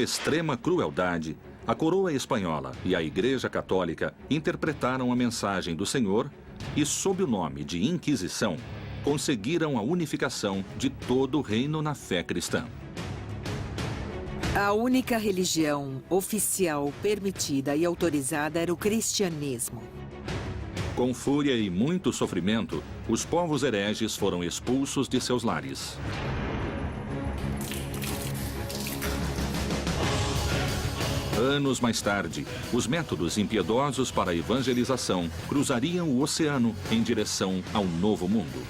extrema crueldade, a coroa espanhola e a Igreja Católica interpretaram a mensagem do Senhor e, sob o nome de Inquisição, conseguiram a unificação de todo o reino na fé cristã. A única religião oficial permitida e autorizada era o cristianismo. Com fúria e muito sofrimento, os povos hereges foram expulsos de seus lares. Anos mais tarde, os métodos impiedosos para a evangelização cruzariam o oceano em direção ao Novo Mundo.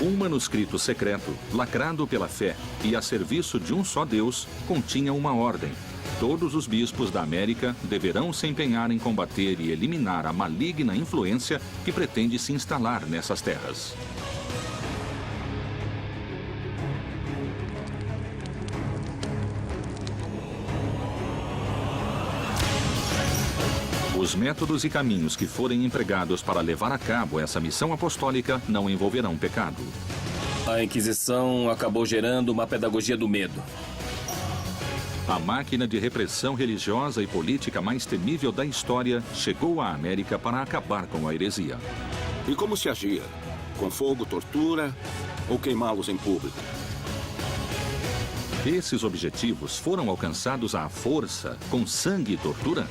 Um manuscrito secreto, lacrado pela fé e a serviço de um só Deus, continha uma ordem. Todos os bispos da América deverão se empenhar em combater e eliminar a maligna influência que pretende se instalar nessas terras. Os métodos e caminhos que forem empregados para levar a cabo essa missão apostólica não envolverão pecado. A Inquisição acabou gerando uma pedagogia do medo. A máquina de repressão religiosa e política mais temível da história chegou à América para acabar com a heresia. E como se agia? Com fogo, tortura ou queimá-los em público? Esses objetivos foram alcançados à força, com sangue e tortura?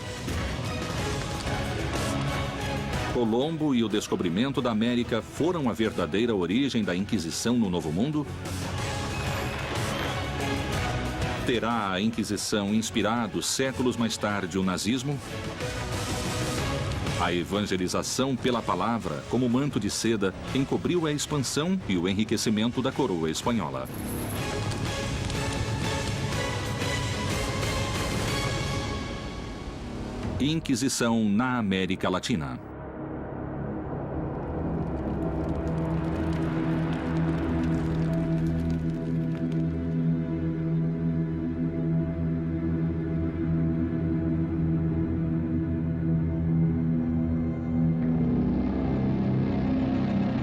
Colombo e o descobrimento da América foram a verdadeira origem da Inquisição no Novo Mundo? Terá a Inquisição inspirado séculos mais tarde o nazismo? A evangelização pela palavra, como manto de seda, encobriu a expansão e o enriquecimento da coroa espanhola. Inquisição na América Latina.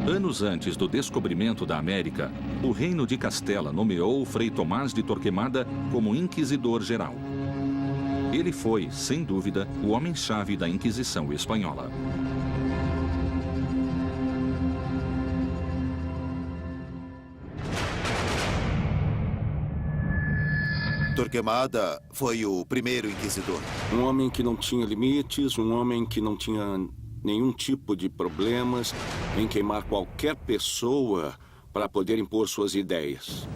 Anos antes do descobrimento da América, o Reino de Castela nomeou Frei Tomás de Torquemada como Inquisidor Geral. Ele foi, sem dúvida, o homem-chave da Inquisição espanhola. Torquemada foi o primeiro inquisidor. Um homem que não tinha limites, um homem que não tinha nenhum tipo de problemas em queimar qualquer pessoa para poder impor suas ideias.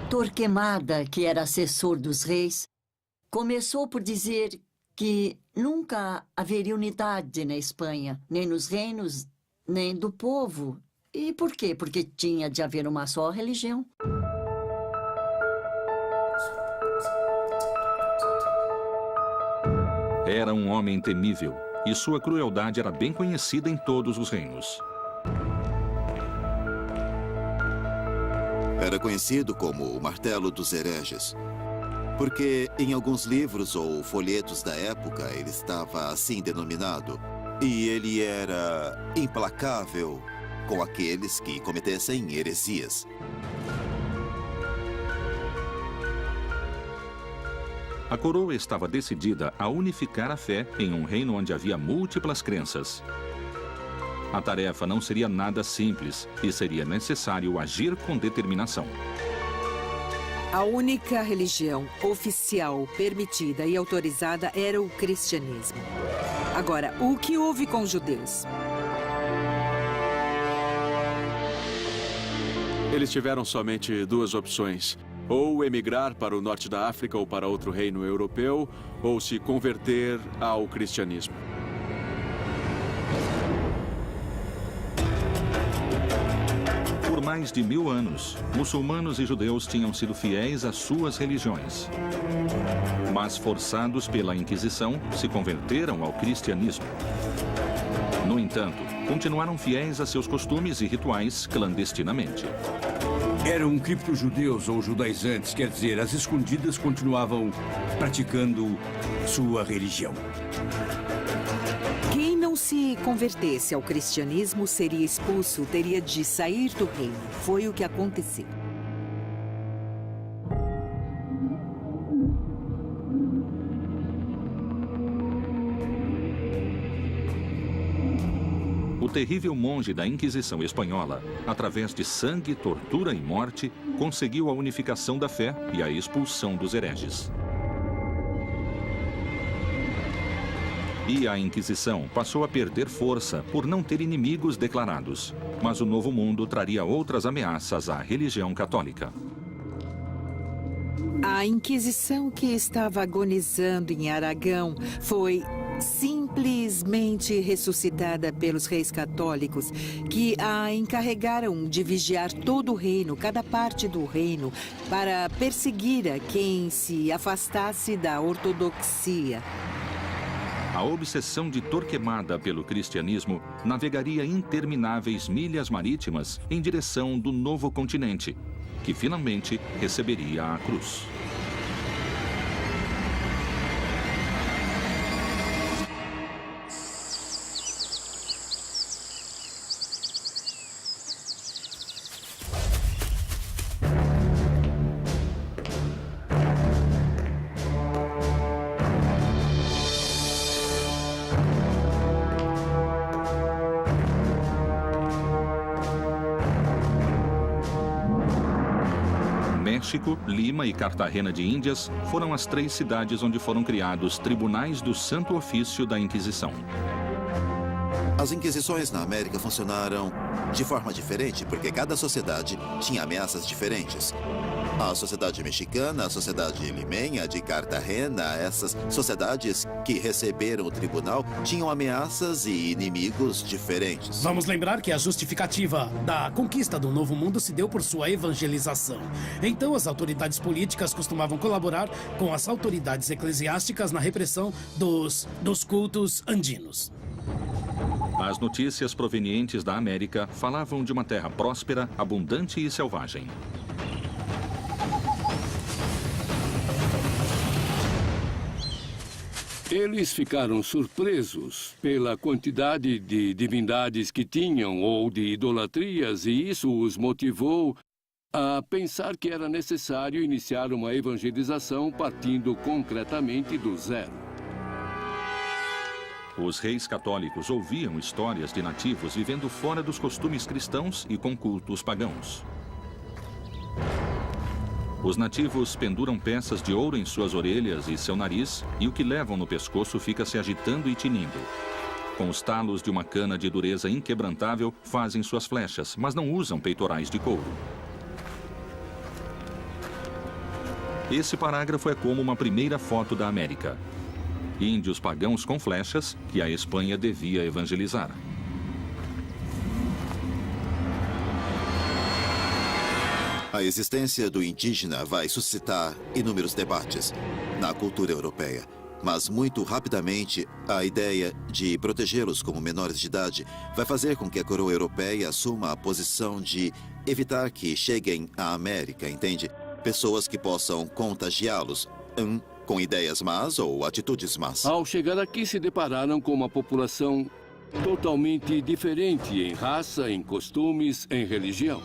Torquemada, que era assessor dos reis, começou por dizer que nunca haveria unidade na Espanha, nem nos reinos, nem do povo. E por quê? Porque tinha de haver uma só religião. Era um homem temível, e sua crueldade era bem conhecida em todos os reinos. Era conhecido como o Martelo dos Hereges, porque em alguns livros ou folhetos da época ele estava assim denominado. E ele era implacável com aqueles que cometessem heresias. A coroa estava decidida a unificar a fé em um reino onde havia múltiplas crenças. A tarefa não seria nada simples e seria necessário agir com determinação. A única religião oficial permitida e autorizada era o cristianismo. Agora, o que houve com os judeus? Eles tiveram somente duas opções: ou emigrar para o norte da África ou para outro reino europeu, ou se converter ao cristianismo. Por mais de 1000 anos, muçulmanos e judeus tinham sido fiéis às suas religiões. Mas, forçados pela Inquisição, se converteram ao cristianismo. No entanto, continuaram fiéis a seus costumes e rituais clandestinamente. Eram cripto-judeus ou judaizantes, quer dizer, às escondidas continuavam praticando sua religião. Quem não se convertesse ao cristianismo seria expulso, teria de sair do reino. Foi o que aconteceu. O terrível monge da Inquisição espanhola, através de sangue, tortura e morte, conseguiu a unificação da fé e a expulsão dos hereges. E a Inquisição passou a perder força por não ter inimigos declarados. Mas o Novo Mundo traria outras ameaças à religião católica. A Inquisição, que estava agonizando em Aragão, foi simplesmente ressuscitada pelos reis católicos, que a encarregaram de vigiar todo o reino, cada parte do reino, para perseguir a quem se afastasse da ortodoxia. A obsessão de Torquemada pelo cristianismo navegaria intermináveis milhas marítimas em direção do novo continente, que finalmente receberia a cruz. México, Lima e Cartagena de Índias foram as 3 cidades onde foram criados tribunais do Santo Ofício da Inquisição. As inquisições na América funcionaram de forma diferente, porque cada sociedade tinha ameaças diferentes. A sociedade mexicana, a sociedade limenha de Cartagena, essas sociedades que receberam o tribunal tinham ameaças e inimigos diferentes. Vamos lembrar que a justificativa da conquista do Novo Mundo se deu por sua evangelização. Então, as autoridades políticas costumavam colaborar com as autoridades eclesiásticas na repressão dos cultos andinos. As notícias provenientes da América falavam de uma terra próspera, abundante e selvagem. Eles ficaram surpresos pela quantidade de divindades que tinham ou de idolatrias, e isso os motivou a pensar que era necessário iniciar uma evangelização partindo concretamente do zero. Os reis católicos ouviam histórias de nativos vivendo fora dos costumes cristãos e com cultos pagãos. Os nativos penduram peças de ouro em suas orelhas e seu nariz, e o que levam no pescoço fica se agitando e tinindo. Com os talos de uma cana de dureza inquebrantável, fazem suas flechas, mas não usam peitorais de couro. Esse parágrafo é como uma primeira foto da América. Índios pagãos com flechas que a Espanha devia evangelizar. A existência do indígena vai suscitar inúmeros debates na cultura europeia. Mas muito rapidamente, a ideia de protegê-los como menores de idade vai fazer com que a coroa europeia assuma a posição de evitar que cheguem à América, entende? Pessoas que possam contagiá-los com ideias más ou atitudes más. Ao chegar aqui, se depararam com uma população totalmente diferente em raça, em costumes, em religião.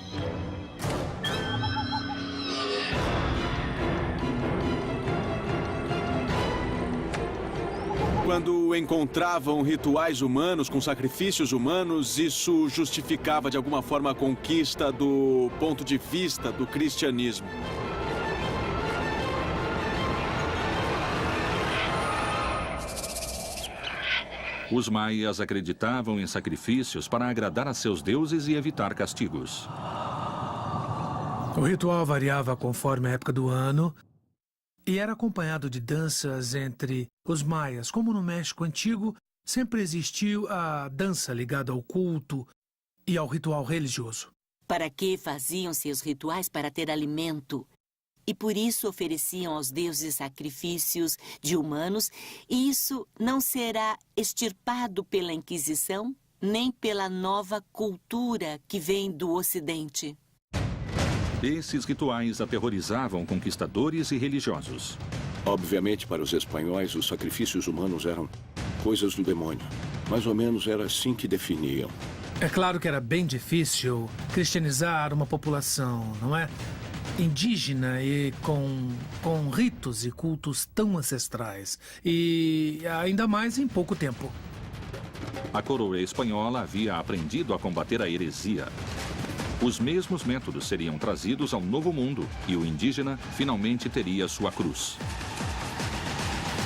Quando encontravam rituais humanos com sacrifícios humanos, isso justificava de alguma forma a conquista do ponto de vista do cristianismo. Os maias acreditavam em sacrifícios para agradar a seus deuses e evitar castigos. O ritual variava conforme a época do ano e era acompanhado de danças entre os maias. Como no México Antigo, sempre existiu a dança ligada ao culto e ao ritual religioso. para que faziam seus rituais para ter alimento. E por isso ofereciam aos deuses sacrifícios de humanos, e isso não será extirpado pela Inquisição, nem pela nova cultura que vem do Ocidente. Esses rituais aterrorizavam conquistadores e religiosos. Obviamente, para os espanhóis, os sacrifícios humanos eram coisas do demônio. Mais ou menos era assim que definiam. É claro que era bem difícil cristianizar uma população, não é? Indígena e com ritos e cultos tão ancestrais. E ainda mais em pouco tempo. A coroa espanhola havia aprendido a combater a heresia. Os mesmos métodos seriam trazidos ao Novo Mundo e o indígena finalmente teria sua cruz.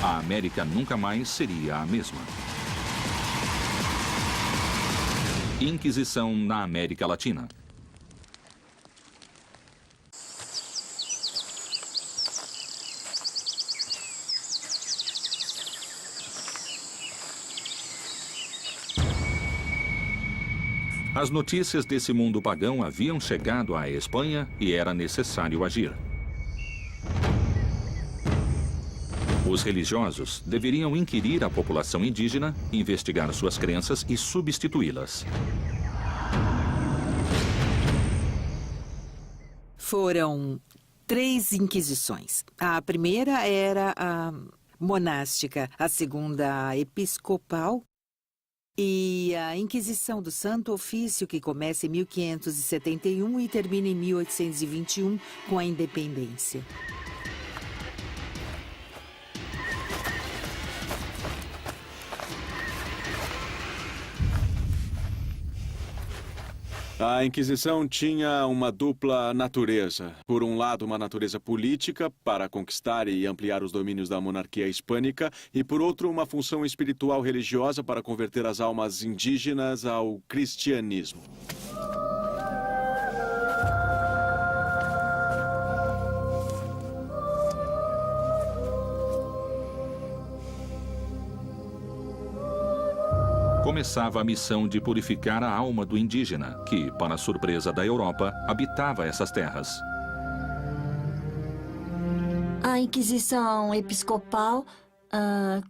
A América nunca mais seria a mesma. Inquisição na América Latina. As notícias desse mundo pagão haviam chegado à Espanha e era necessário agir. Os religiosos deveriam inquirir a população indígena, investigar suas crenças e substituí-las. Foram 3 inquisições. A primeira era a monástica, a segunda a episcopal e a Inquisição do Santo Ofício, que começa em 1571 e termina em 1821 com a independência. A Inquisição tinha uma dupla natureza. Por um lado, uma natureza política, para conquistar e ampliar os domínios da monarquia hispânica, e por outro, uma função espiritual religiosa para converter as almas indígenas ao cristianismo. Começava a missão de purificar a alma do indígena, que, para a surpresa da Europa, habitava essas terras. A Inquisição Episcopal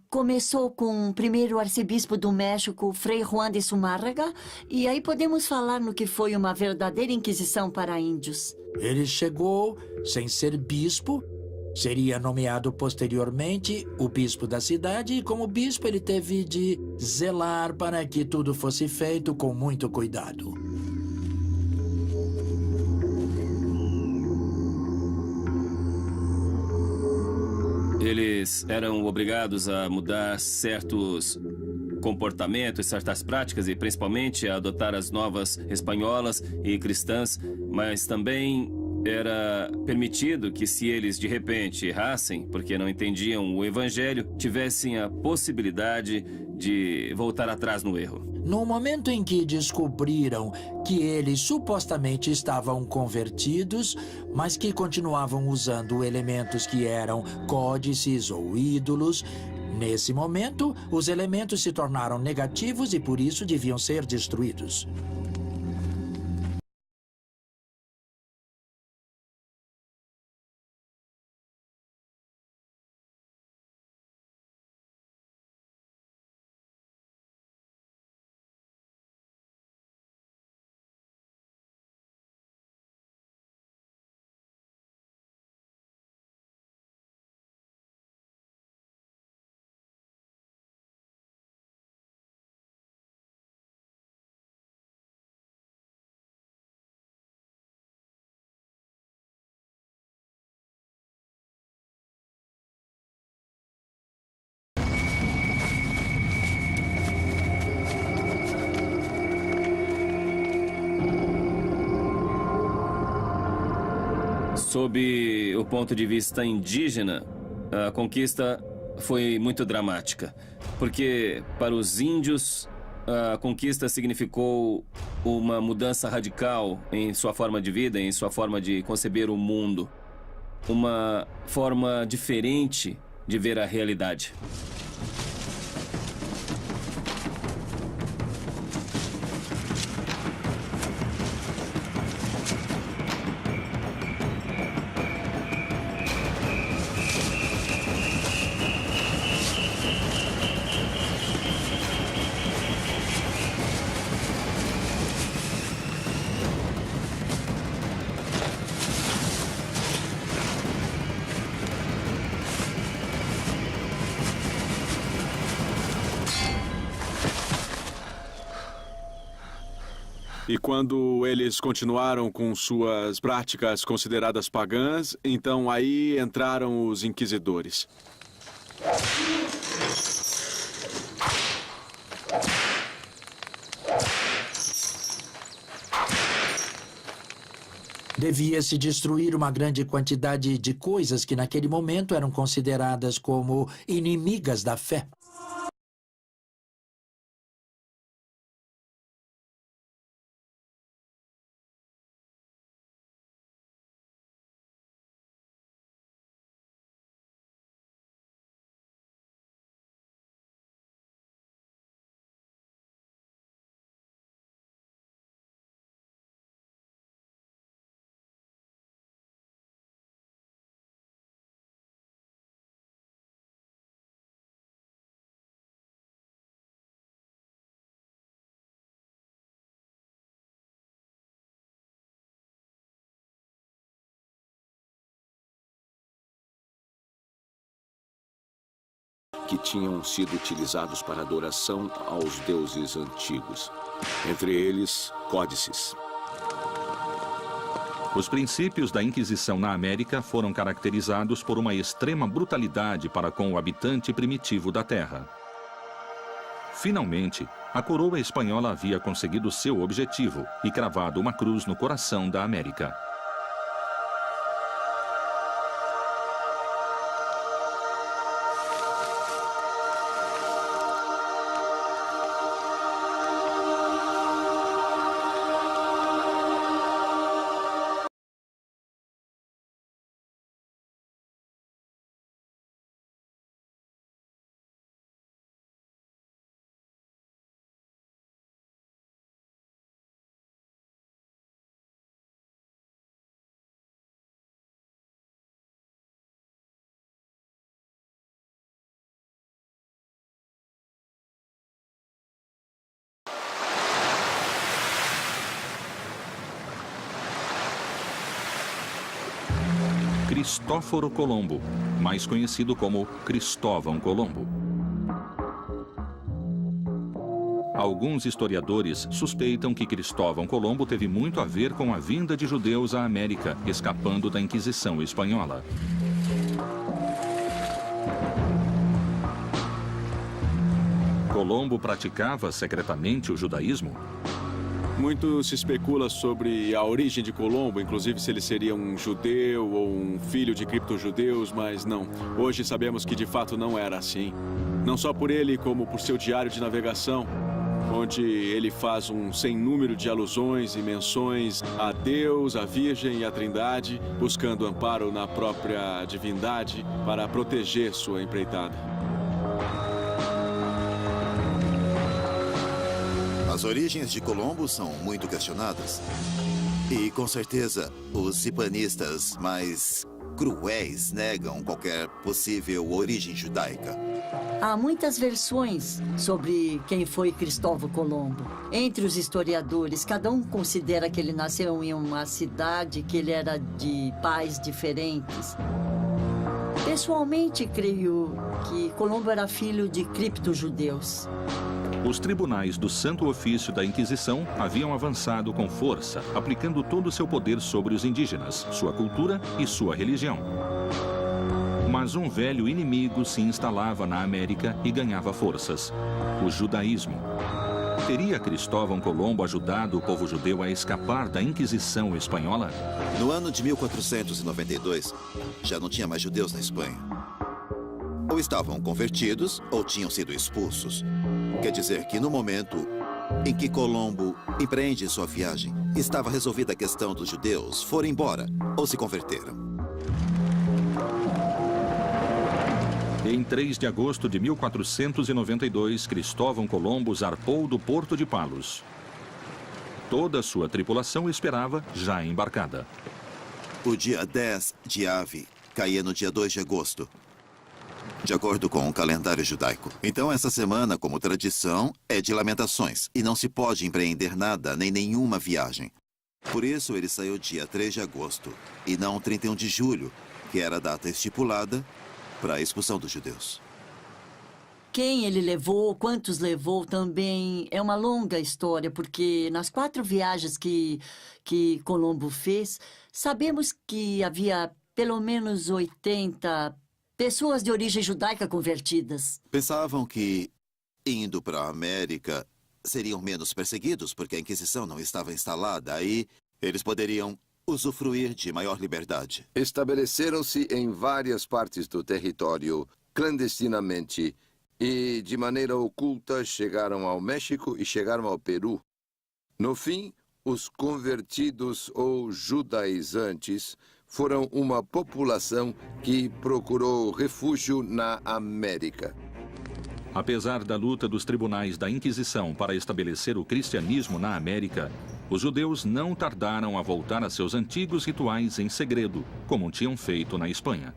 começou com o primeiro arcebispo do México, Frei Juan de Zumárraga, e aí podemos falar no que foi uma verdadeira inquisição para índios. Ele chegou sem ser bispo. Seria nomeado posteriormente o bispo da cidade e, como bispo, ele teve de zelar para que tudo fosse feito com muito cuidado. Eles eram obrigados a mudar certos comportamentos, certas práticas e principalmente a adotar as novas espanholas e cristãs, mas também era permitido que, se eles de repente errassem, porque não entendiam o evangelho, tivessem a possibilidade de voltar atrás no erro. No momento em que descobriram que eles supostamente estavam convertidos, mas que continuavam usando elementos que eram códices ou ídolos, nesse momento, os elementos se tornaram negativos e por isso deviam ser destruídos. Sob o ponto de vista indígena, a conquista foi muito dramática, porque para os índios a conquista significou uma mudança radical em sua forma de vida, em sua forma de conceber o mundo, uma forma diferente de ver a realidade. E quando eles continuaram com suas práticas consideradas pagãs, então aí entraram os inquisidores. Devia-se destruir uma grande quantidade de coisas que naquele momento eram consideradas como inimigas da fé. Que tinham sido utilizados para adoração aos deuses antigos, entre eles códices. Os princípios da Inquisição na América foram caracterizados por uma extrema brutalidade para com o habitante primitivo da terra. Finalmente, a coroa espanhola havia conseguido seu objetivo e cravado uma cruz no coração da América. Cristóforo Colombo, mais conhecido como Cristóvão Colombo. Alguns historiadores suspeitam que Cristóvão Colombo teve muito a ver com a vinda de judeus à América, escapando da Inquisição espanhola. Colombo praticava secretamente o judaísmo? Muito se especula sobre a origem de Colombo, inclusive se ele seria um judeu ou um filho de criptojudeus, mas não. Hoje sabemos que de fato não era assim. Não só por ele, como por seu diário de navegação, onde ele faz um sem número de alusões e menções a Deus, a Virgem e a Trindade, buscando amparo na própria divindade para proteger sua empreitada. As origens de Colombo são muito questionadas. E, com certeza, os hispanistas mais cruéis negam qualquer possível origem judaica. Há muitas versões sobre quem foi Cristóvão Colombo. Entre os historiadores, cada um considera que ele nasceu em uma cidade, que ele era de pais diferentes. Pessoalmente, creio que Colombo era filho de criptojudeus. Os tribunais do Santo Ofício da Inquisição haviam avançado com força, aplicando todo o seu poder sobre os indígenas, sua cultura e sua religião. Mas um velho inimigo se instalava na América e ganhava forças: o judaísmo. Teria Cristóvão Colombo ajudado o povo judeu a escapar da Inquisição espanhola? No ano de 1492, já não tinha mais judeus na Espanha. Ou estavam convertidos ou tinham sido expulsos. Quer dizer que no momento em que Colombo empreende sua viagem, estava resolvida a questão dos judeus, foram embora ou se converteram. Em 3 de agosto de 1492, Cristóvão Colombo zarpou do Porto de Palos. Toda a sua tripulação esperava, já embarcada. O dia 10 de Ave caía no dia 2 de agosto, de acordo com o calendário judaico. Então, essa semana, como tradição, é de lamentações e não se pode empreender nada, nem nenhuma viagem. Por isso, ele saiu dia 3 de agosto e não 31 de julho, que era a data estipulada para a expulsão dos judeus. Quem ele levou, quantos levou também é uma longa história, porque nas 4 viagens que Colombo fez, sabemos que havia pelo menos 80 pessoas de origem judaica convertidas. Pensavam que, indo para a América, seriam menos perseguidos, porque a Inquisição não estava instalada. Aí, eles poderiam usufruir de maior liberdade. Estabeleceram-se em várias partes do território, clandestinamente, e, de maneira oculta, chegaram ao México e chegaram ao Peru. No fim, os convertidos ou judaizantes foram uma população que procurou refúgio na América. Apesar da luta dos tribunais da Inquisição para estabelecer o cristianismo na América, os judeus não tardaram a voltar a seus antigos rituais em segredo, como tinham feito na Espanha.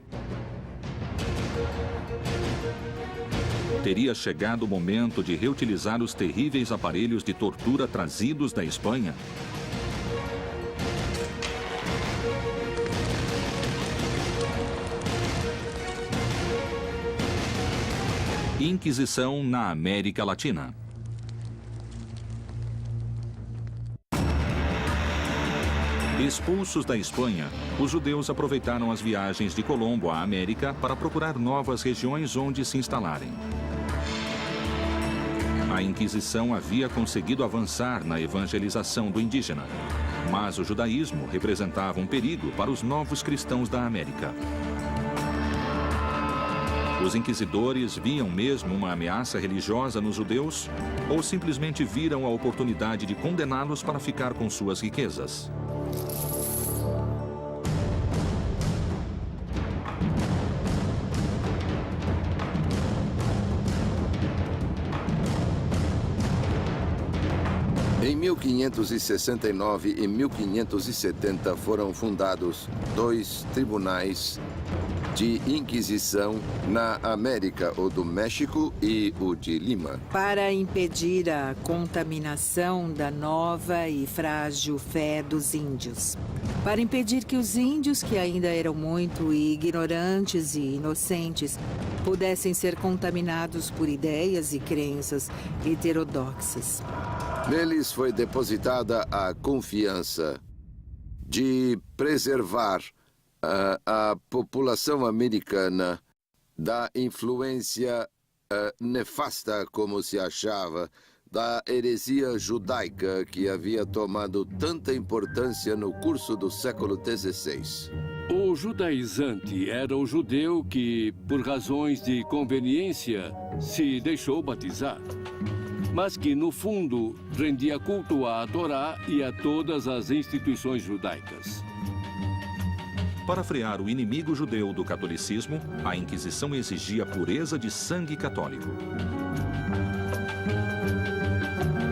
Teria chegado o momento de reutilizar os terríveis aparelhos de tortura trazidos da Espanha? Inquisição na América Latina. Expulsos da Espanha, os judeus aproveitaram as viagens de Colombo à América para procurar novas regiões onde se instalarem. A Inquisição havia conseguido avançar na evangelização do indígena, mas o judaísmo representava um perigo para os novos cristãos da América. Os inquisidores viam mesmo uma ameaça religiosa nos judeus ou simplesmente viram a oportunidade de condená-los para ficar com suas riquezas? Em 1569 e 1570 foram fundados 2 tribunais de Inquisição na América, o do México e o de Lima. Para impedir a contaminação da nova e frágil fé dos índios. Para impedir que os índios, que ainda eram muito ignorantes e inocentes, pudessem ser contaminados por ideias e crenças heterodoxas. Neles foi depositada a confiança de preservar a população americana da influência nefasta, como se achava, da heresia judaica que havia tomado tanta importância no curso do século XVI. O judaizante era o judeu que, por razões de conveniência, se deixou batizar, mas que, no fundo, rendia culto à Torá e a todas as instituições judaicas. Para frear o inimigo judeu do catolicismo, a Inquisição exigia pureza de sangue católico.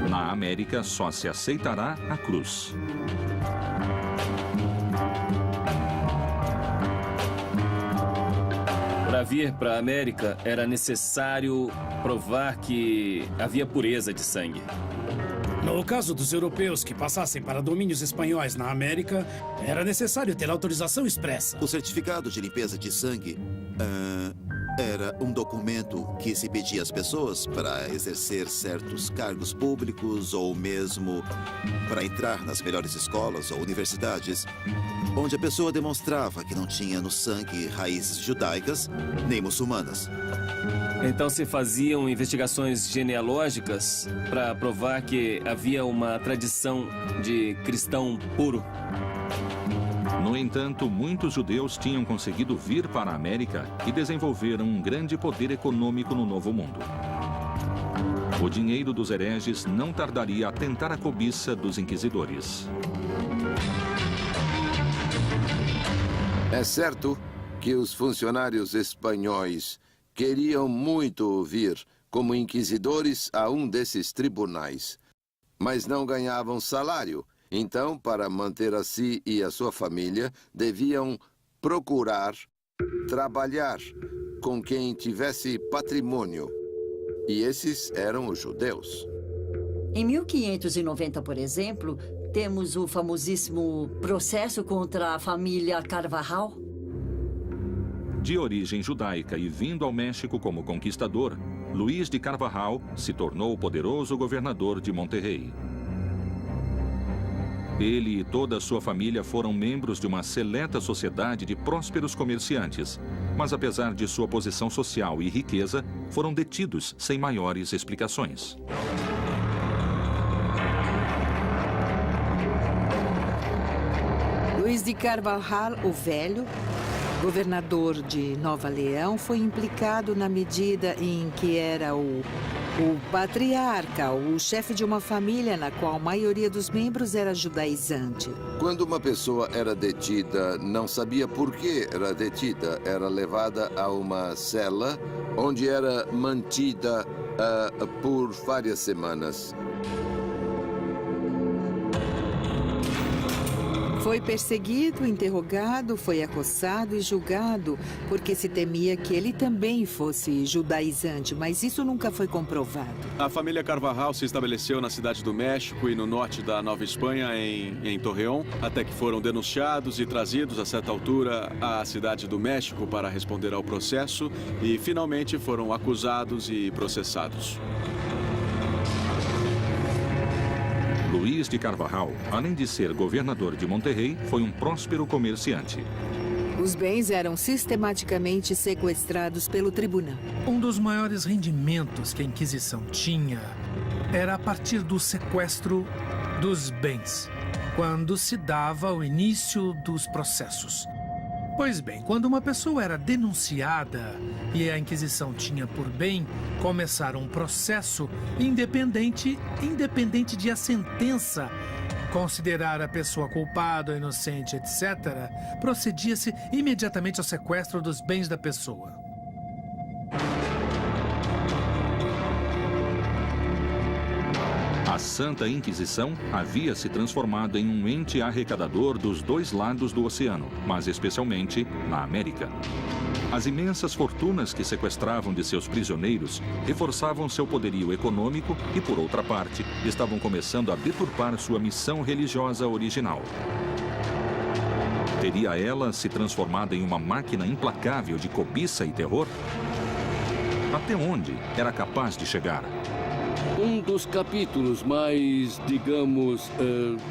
Na América, só se aceitará a cruz. Para vir para a América, era necessário provar que havia pureza de sangue. No caso dos europeus que passassem para domínios espanhóis na América, era necessário ter autorização expressa. O certificado de limpeza de sangue era um documento que se pedia às pessoas para exercer certos cargos públicos ou mesmo para entrar nas melhores escolas ou universidades, onde a pessoa demonstrava que não tinha no sangue raízes judaicas nem muçulmanas. Então se faziam investigações genealógicas para provar que havia uma tradição de cristão puro. No entanto, muitos judeus tinham conseguido vir para a América e desenvolveram um grande poder econômico no Novo Mundo. O dinheiro dos hereges não tardaria a tentar a cobiça dos inquisidores. É certo que os funcionários espanhóis queriam muito vir como inquisidores a um desses tribunais, mas não ganhavam salário. Então, para manter a si e a sua família, deviam procurar trabalhar com quem tivesse patrimônio. E esses eram os judeus. Em 1590, por exemplo, temos o famosíssimo processo contra a família Carvajal. De origem judaica e vindo ao México como conquistador, Luís de Carvajal se tornou o poderoso governador de Monterrey. Ele e toda a sua família foram membros de uma seleta sociedade de prósperos comerciantes, mas apesar de sua posição social e riqueza, foram detidos sem maiores explicações. Luís de Carvajal, o Velho, governador de Nova Leão, foi implicado na medida em que era o patriarca, o chefe de uma família na qual a maioria dos membros era judaizante. Quando uma pessoa era detida, não sabia por que era detida. Era levada a uma cela, onde era mantida por várias semanas. Foi perseguido, interrogado, foi acossado e julgado, porque se temia que ele também fosse judaizante, mas isso nunca foi comprovado. A família Carvajal se estabeleceu na cidade do México e no norte da Nova Espanha, em Torreón, até que foram denunciados e trazidos, a certa altura, à cidade do México para responder ao processo e, finalmente, foram acusados e processados. Luís de Carvajal, além de ser governador de Monterrey, foi um próspero comerciante. Os bens eram sistematicamente sequestrados pelo tribunal. Um dos maiores rendimentos que a Inquisição tinha era a partir do sequestro dos bens, quando se dava o início dos processos. Pois bem, quando uma pessoa era denunciada e a Inquisição tinha por bem começar um processo independente de a sentença considerar a pessoa culpada ou inocente, etc., procedia-se imediatamente ao sequestro dos bens da pessoa. A Santa Inquisição havia se transformado em um ente arrecadador dos dois lados do oceano, mas especialmente na América. As imensas fortunas que sequestravam de seus prisioneiros reforçavam seu poderio econômico e, por outra parte, estavam começando a deturpar sua missão religiosa original. Teria ela se transformado em uma máquina implacável de cobiça e terror? Até onde era capaz de chegar? Um dos capítulos mais, digamos,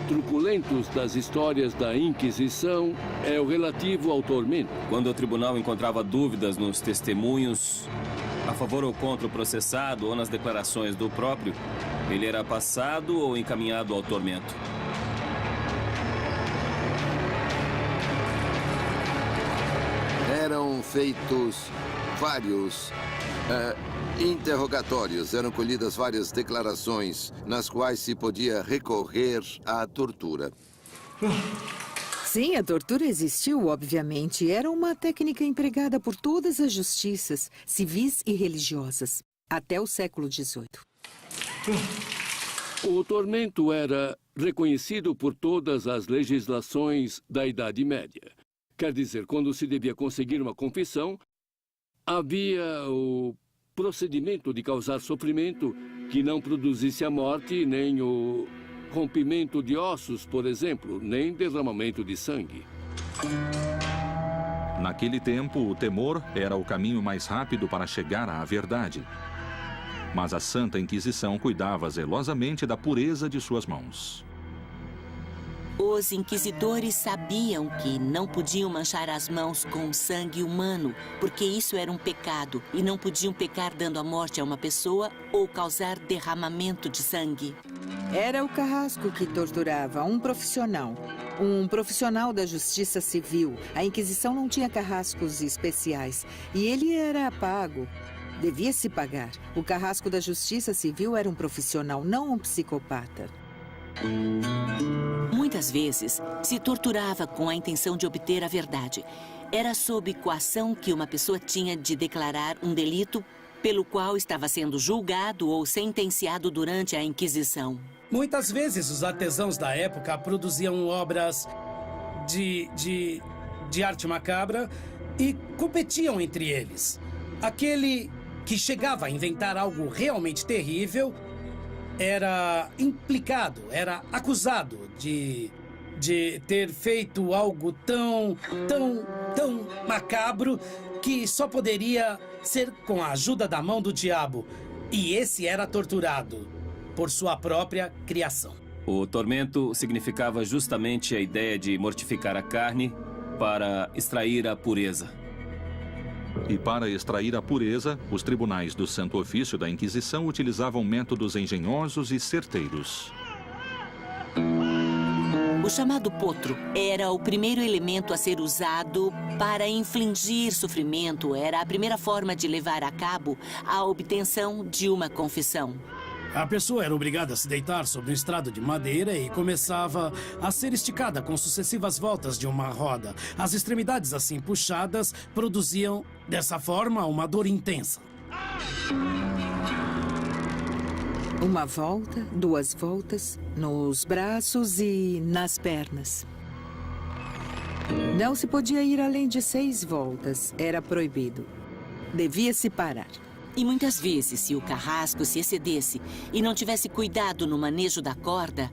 truculentos das histórias da Inquisição é o relativo ao tormento. Quando o tribunal encontrava dúvidas nos testemunhos, a favor ou contra o processado ou nas declarações do próprio, ele era passado ou encaminhado ao tormento. Eram feitos vários interrogatórios, eram colhidas várias declarações nas quais se podia recorrer à tortura. Sim, a tortura existiu, obviamente. Era uma técnica empregada por todas as justiças, civis e religiosas, até o século XVIII. O tormento era reconhecido por todas as legislações da Idade Média. Quer dizer, quando se devia conseguir uma confissão, havia o procedimento de causar sofrimento que não produzisse a morte, nem o rompimento de ossos, por exemplo, nem derramamento de sangue. Naquele tempo, o temor era o caminho mais rápido para chegar à verdade. Mas a Santa Inquisição cuidava zelosamente da pureza de suas mãos. Os inquisidores sabiam que não podiam manchar as mãos com sangue humano, porque isso era um pecado, e não podiam pecar dando a morte a uma pessoa ou causar derramamento de sangue. Era o carrasco que torturava, um profissional da justiça civil. A Inquisição não tinha carrascos especiais, e ele era pago. Devia se pagar. O carrasco da justiça civil era um profissional, não um psicopata. Muitas vezes, se torturava com a intenção de obter a verdade. Era sob coação que uma pessoa tinha de declarar um delito pelo qual estava sendo julgado ou sentenciado durante a Inquisição. Muitas vezes, os artesãos da época produziam obras de arte macabra e competiam entre eles. Aquele que chegava a inventar algo realmente terrível era implicado, era acusado de de ter feito algo tão macabro que só poderia ser com a ajuda da mão do diabo. E esse era torturado por sua própria criação. O tormento significava justamente a ideia de mortificar a carne para extrair a pureza. E para extrair a pureza, os tribunais do Santo Ofício da Inquisição utilizavam métodos engenhosos e certeiros. O chamado potro era o primeiro elemento a ser usado para infligir sofrimento. Era a primeira forma de levar a cabo a obtenção de uma confissão. A pessoa era obrigada a se deitar sobre um estrado de madeira e começava a ser esticada com sucessivas voltas de uma roda. As extremidades assim puxadas produziam, dessa forma, uma dor intensa. Uma volta, 2 voltas, nos braços e nas pernas. Não se podia ir além de 6 voltas. Era proibido. Devia-se parar. E muitas vezes, se o carrasco se excedesse e não tivesse cuidado no manejo da corda,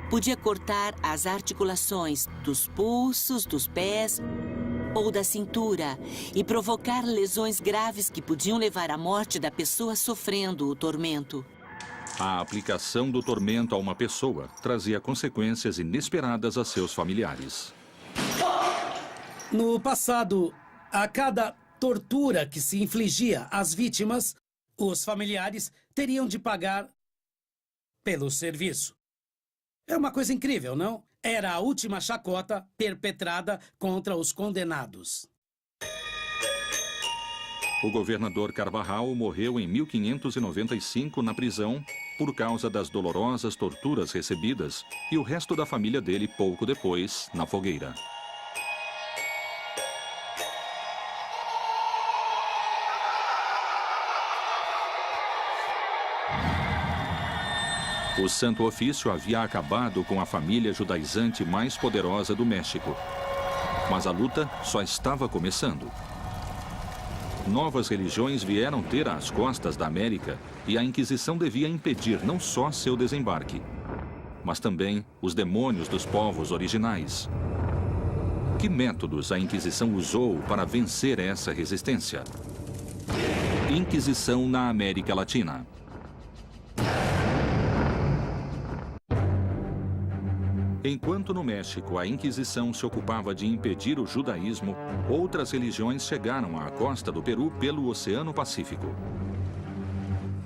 podia cortar as articulações dos pulsos, dos pés ou da cintura e provocar lesões graves que podiam levar à morte da pessoa sofrendo o tormento. A aplicação do tormento a uma pessoa trazia consequências inesperadas a seus familiares. No passado, a cada tortura que se infligia às vítimas, os familiares teriam de pagar pelo serviço. É uma coisa incrível, não? Era a última chacota perpetrada contra os condenados. O governador Carvajal morreu em 1595 na prisão por causa das dolorosas torturas recebidas e o resto da família dele pouco depois na fogueira. O Santo Ofício havia acabado com a família judaizante mais poderosa do México. Mas a luta só estava começando. Novas religiões vieram ter às costas da América e a Inquisição devia impedir não só seu desembarque, mas também os demônios dos povos originais. Que métodos a Inquisição usou para vencer essa resistência? Inquisição na América Latina. Enquanto no México a Inquisição se ocupava de impedir o judaísmo, outras religiões chegaram à costa do Peru pelo Oceano Pacífico.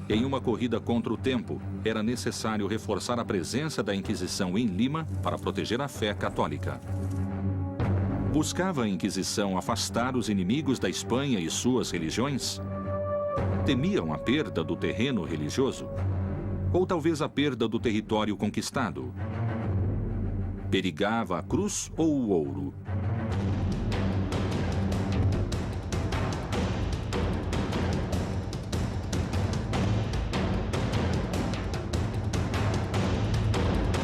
Em uma corrida contra o tempo, era necessário reforçar a presença da Inquisição em Lima para proteger a fé católica. Buscava a Inquisição afastar os inimigos da Espanha e suas religiões? Temiam a perda do terreno religioso? Ou talvez a perda do território conquistado? Perigava a cruz ou o ouro?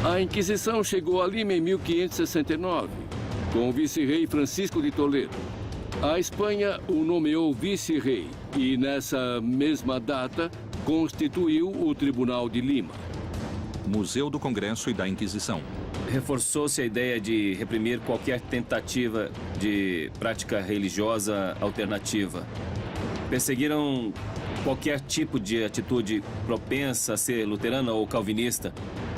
A Inquisição chegou a Lima em 1569, com o vice-rei Francisco de Toledo. A Espanha o nomeou vice-rei e, nessa mesma data, constituiu o Tribunal de Lima. Museu do Congresso e da Inquisição. Reforçou-se a ideia de reprimir qualquer tentativa de prática religiosa alternativa. Perseguiram qualquer tipo de atitude propensa a ser luterana ou calvinista,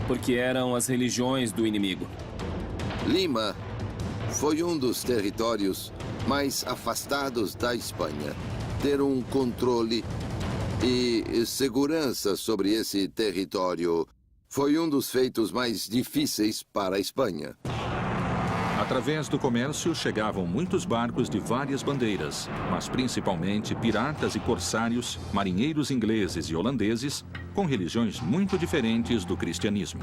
porque eram as religiões do inimigo. Lima foi um dos territórios mais afastados da Espanha. Ter um controle e segurança sobre esse território foi um dos feitos mais difíceis para a Espanha. Através do comércio chegavam muitos barcos de várias bandeiras, mas principalmente piratas e corsários, marinheiros ingleses e holandeses, com religiões muito diferentes do cristianismo.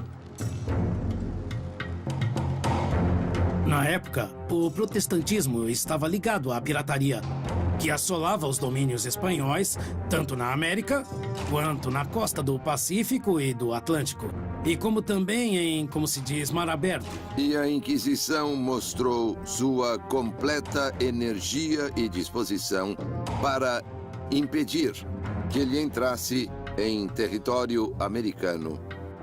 Na época, o protestantismo estava ligado à pirataria, que assolava os domínios espanhóis, tanto na América quanto na costa do Pacífico e do Atlântico, e como também em, como se diz, mar aberto. E a Inquisição mostrou sua completa energia e disposição para impedir que ele entrasse em território americano.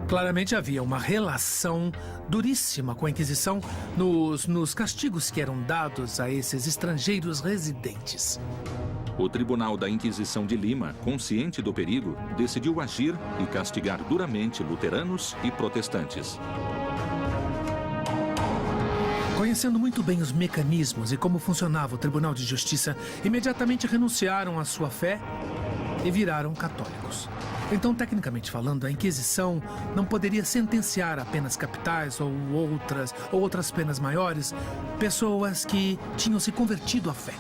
Claramente havia uma relação duríssima com a Inquisição nos castigos que eram dados a esses estrangeiros residentes. O Tribunal da Inquisição de Lima, consciente do perigo, decidiu agir e castigar duramente luteranos e protestantes. Conhecendo muito bem os mecanismos e como funcionava o Tribunal de Justiça, imediatamente renunciaram à sua fé e viraram católicos. Então, tecnicamente falando, a Inquisição não poderia sentenciar a penas capitais ou outras penas maiores pessoas que tinham se convertido à fé.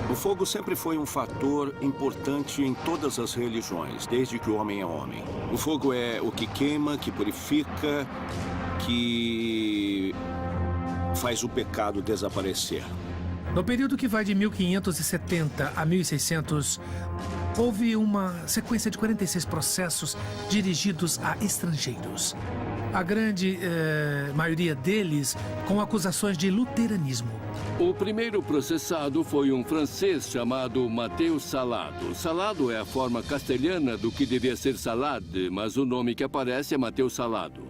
O fogo sempre foi um fator importante em todas as religiões, desde que o homem é homem. O fogo é o que queima, que purifica, que faz o pecado desaparecer. No período que vai de 1570 a 1600, houve uma sequência de 46 processos dirigidos a estrangeiros. A grande maioria deles com acusações de luteranismo. O primeiro processado foi um francês chamado Mateus Salado. Salado é a forma castelhana do que devia ser Salade, mas o nome que aparece é Mateus Salado.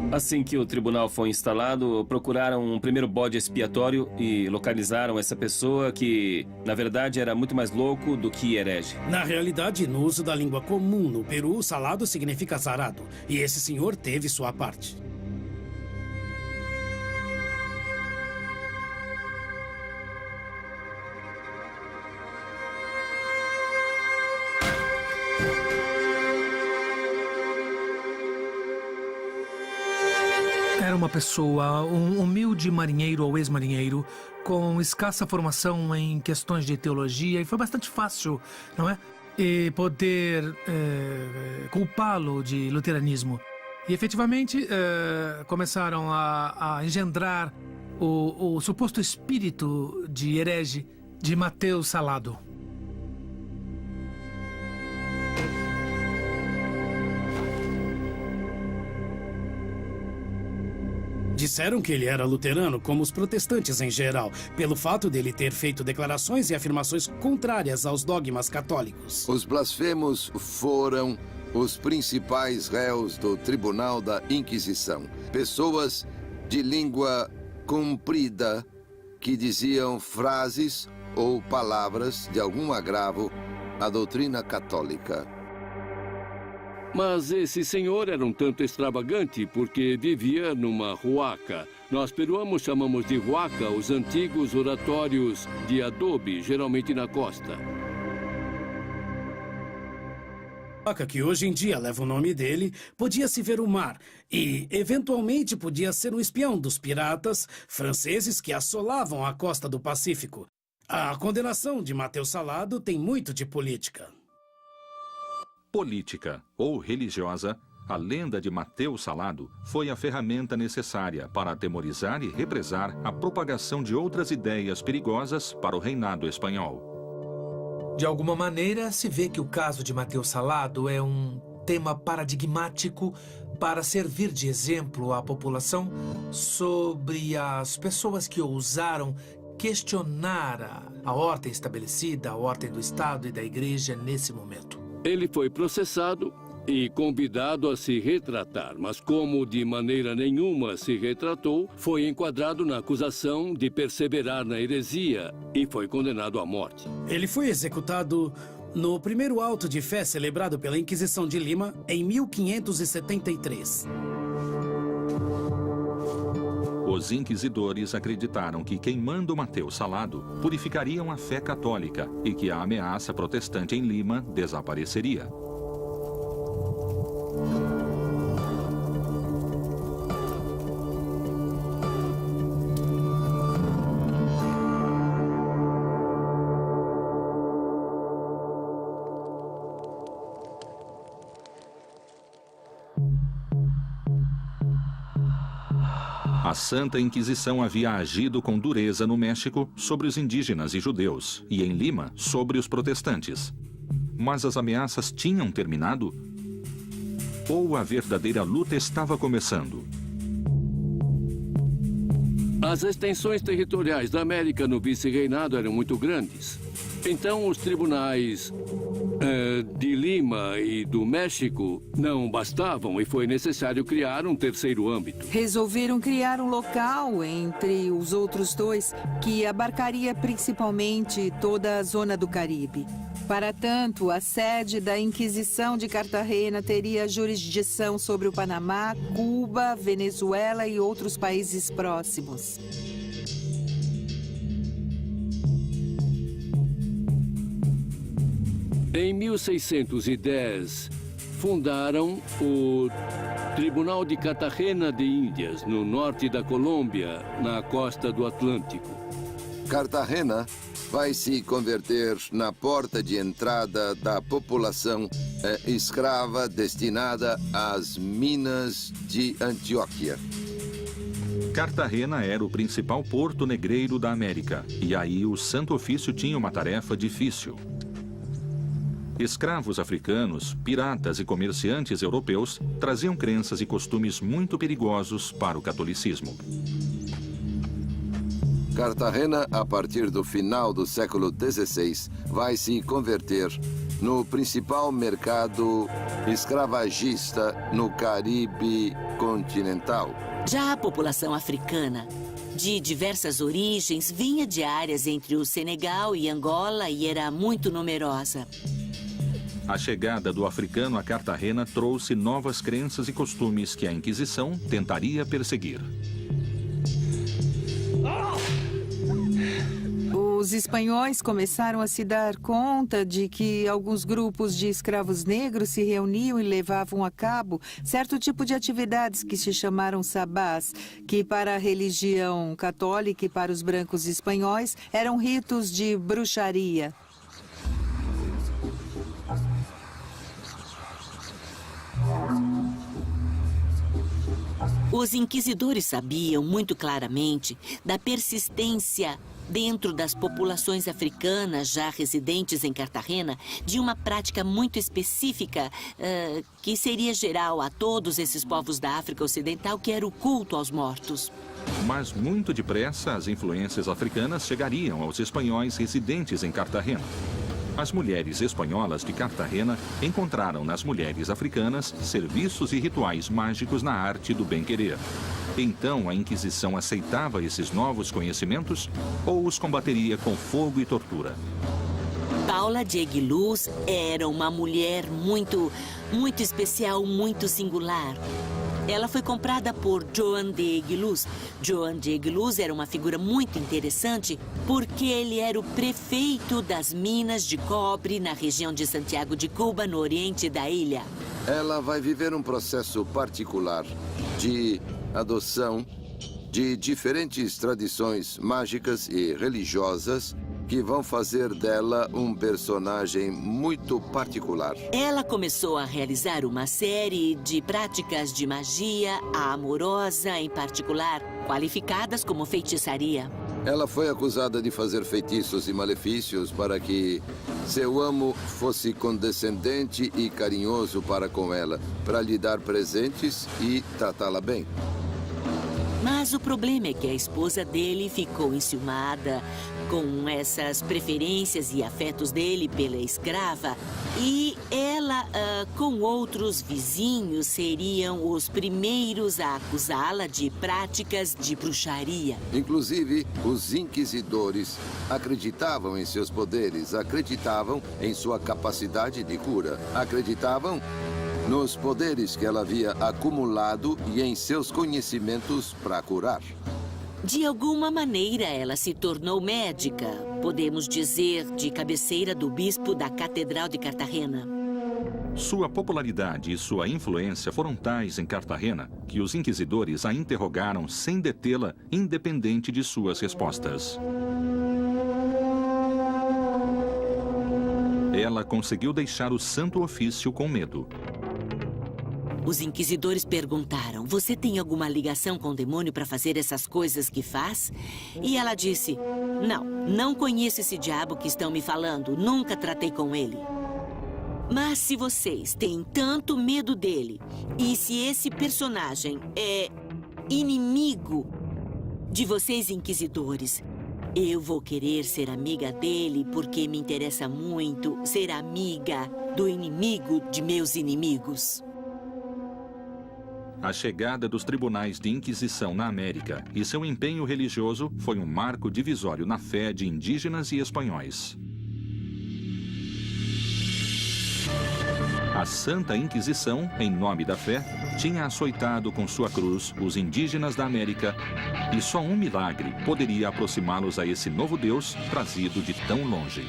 Assim que o tribunal foi instalado, procuraram um primeiro bode expiatório e localizaram essa pessoa que, na verdade, era muito mais louco do que herege. Na realidade, no uso da língua comum no Peru, salado significa azarado. E esse senhor teve sua parte. Era uma pessoa, um humilde marinheiro ou ex-marinheiro, com escassa formação em questões de teologia, e foi bastante fácil, não é? E poder culpá-lo de luteranismo. E efetivamente começaram a engendrar o suposto espírito de herege de Mateus Salado. Disseram que ele era luterano, como os protestantes em geral, pelo fato dele ter feito declarações e afirmações contrárias aos dogmas católicos. Os blasfemos foram os principais réus do Tribunal da Inquisição. Pessoas de língua comprida que diziam frases ou palavras de algum agravo à doutrina católica. Mas esse senhor era um tanto extravagante porque vivia numa huaca. Nós peruanos chamamos de huaca os antigos oratórios de adobe, geralmente na costa. A huaca que hoje em dia leva o nome dele podia se ver o mar e, eventualmente, podia ser um espião dos piratas franceses que assolavam a costa do Pacífico. A condenação de Mateus Salado tem muito de política. Política ou religiosa, a lenda de Mateus Salado foi a ferramenta necessária para atemorizar e represar a propagação de outras ideias perigosas para o reinado espanhol. De alguma maneira, se vê que o caso de Mateus Salado é um tema paradigmático para servir de exemplo à população sobre as pessoas que ousaram questionar a ordem estabelecida, a ordem do Estado e da Igreja nesse momento. Ele foi processado e convidado a se retratar, mas como de maneira nenhuma se retratou, foi enquadrado na acusação de perseverar na heresia e foi condenado à morte. Ele foi executado no primeiro auto de fé celebrado pela Inquisição de Lima em 1573. Os inquisidores acreditaram que queimando Mateus Salado purificariam a fé católica e que a ameaça protestante em Lima desapareceria. A Santa Inquisição havia agido com dureza no México sobre os indígenas e judeus, e em Lima sobre os protestantes. Mas as ameaças tinham terminado? Ou a verdadeira luta estava começando? As extensões territoriais da América no vice-reinado eram muito grandes. Então, os tribunais de Lima e do México não bastavam e foi necessário criar um terceiro âmbito. Resolveram criar um local entre os outros dois que abarcaria principalmente toda a zona do Caribe. Para tanto, a sede da Inquisição de Cartagena teria jurisdição sobre o Panamá, Cuba, Venezuela e outros países próximos. Em 1610, fundaram o Tribunal de Cartagena de Índias, no norte da Colômbia, na costa do Atlântico. Cartagena vai se converter na porta de entrada da população escrava destinada às minas de Antioquia. Cartagena era o principal porto negreiro da América, e aí o Santo Ofício tinha uma tarefa difícil. Escravos africanos, piratas e comerciantes europeus traziam crenças e costumes muito perigosos para o catolicismo. Cartagena, a partir do final do século XVI, vai se converter no principal mercado escravagista no Caribe continental. Já a população africana, de diversas origens, vinha de áreas entre o Senegal e Angola e era muito numerosa. A chegada do africano a Cartagena trouxe novas crenças e costumes que a Inquisição tentaria perseguir. Os espanhóis começaram a se dar conta de que alguns grupos de escravos negros se reuniam e levavam a cabo certo tipo de atividades que se chamaram sabás, que para a religião católica e para os brancos espanhóis eram ritos de bruxaria. Os inquisidores sabiam muito claramente da persistência dentro das populações africanas já residentes em Cartagena de uma prática muito específica que seria geral a todos esses povos da África Ocidental, que era o culto aos mortos. Mas muito depressa as influências africanas chegariam aos espanhóis residentes em Cartagena. As mulheres espanholas de Cartagena encontraram nas mulheres africanas serviços e rituais mágicos na arte do bem-querer. Então a Inquisição aceitava esses novos conhecimentos ou os combateria com fogo e tortura? Paula de Aguiluz era uma mulher muito especial, muito singular. Ela foi comprada por Joan de Aguiluz. Joan de Aguiluz era uma figura muito interessante porque ele era o prefeito das minas de cobre na região de Santiago de Cuba, no oriente da ilha. Ela vai viver um processo particular de adoção de diferentes tradições mágicas e religiosas que vão fazer dela um personagem muito particular. Ela começou a realizar uma série de práticas de magia, a amorosa em particular, qualificadas como feitiçaria. Ela foi acusada de fazer feitiços e malefícios para que seu amo fosse condescendente e carinhoso para com ela, para lhe dar presentes e tratá-la bem. Mas o problema é que a esposa dele ficou enciumada com essas preferências e afetos dele pela escrava. E ela, com outros vizinhos, seriam os primeiros a acusá-la de práticas de bruxaria. Inclusive, os inquisidores acreditavam em seus poderes, acreditavam em sua capacidade de cura, acreditavam nos poderes que ela havia acumulado e em seus conhecimentos para curar. De alguma maneira, ela se tornou médica, podemos dizer, de cabeceira do bispo da Catedral de Cartagena. Sua popularidade e sua influência foram tais em Cartagena que os inquisidores a interrogaram sem detê-la, independente de suas respostas. Ela conseguiu deixar o Santo Ofício com medo. Os inquisidores perguntaram: você tem alguma ligação com o demônio para fazer essas coisas que faz? E ela disse: não conheço esse diabo que estão me falando, nunca tratei com ele. Mas se vocês têm tanto medo dele, e se esse personagem é inimigo de vocês, inquisidores, eu vou querer ser amiga dele porque me interessa muito ser amiga do inimigo de meus inimigos. A chegada dos tribunais de Inquisição na América e seu empenho religioso foi um marco divisório na fé de indígenas e espanhóis. A Santa Inquisição, em nome da fé, tinha açoitado com sua cruz os indígenas da América e só um milagre poderia aproximá-los a esse novo Deus trazido de tão longe.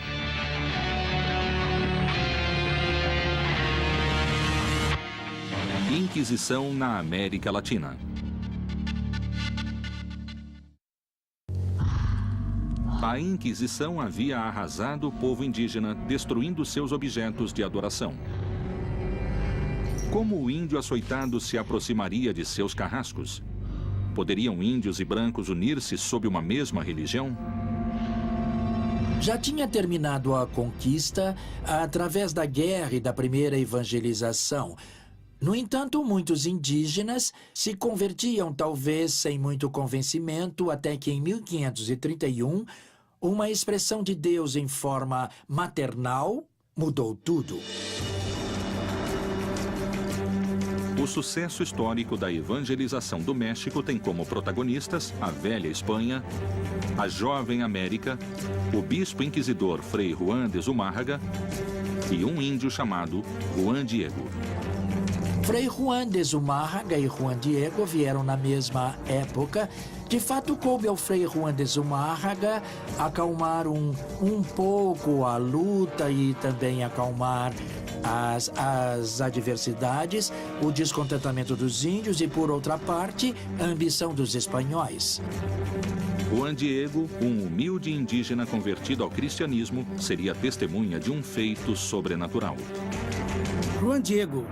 Inquisição na América Latina. A Inquisição havia arrasado o povo indígena, destruindo seus objetos de adoração. Como o índio açoitado se aproximaria de seus carrascos? Poderiam índios e brancos unir-se sob uma mesma religião? Já tinha terminado a conquista através da guerra e da primeira evangelização. No entanto, muitos indígenas se convertiam, talvez sem muito convencimento, até que em 1531, uma expressão de Deus em forma maternal mudou tudo. O sucesso histórico da evangelização do México tem como protagonistas a velha Espanha, a jovem América, o bispo inquisidor Frei Juan de Zumárraga e um índio chamado Juan Diego. Frei Juan de Zumárraga e Juan Diego vieram na mesma época. De fato, coube ao Frei Juan de Zumárraga acalmar um pouco a luta e também acalmar as adversidades, o descontentamento dos índios e, por outra parte, a ambição dos espanhóis. Juan Diego, um humilde indígena convertido ao cristianismo, seria testemunha de um feito sobrenatural. Juan Diego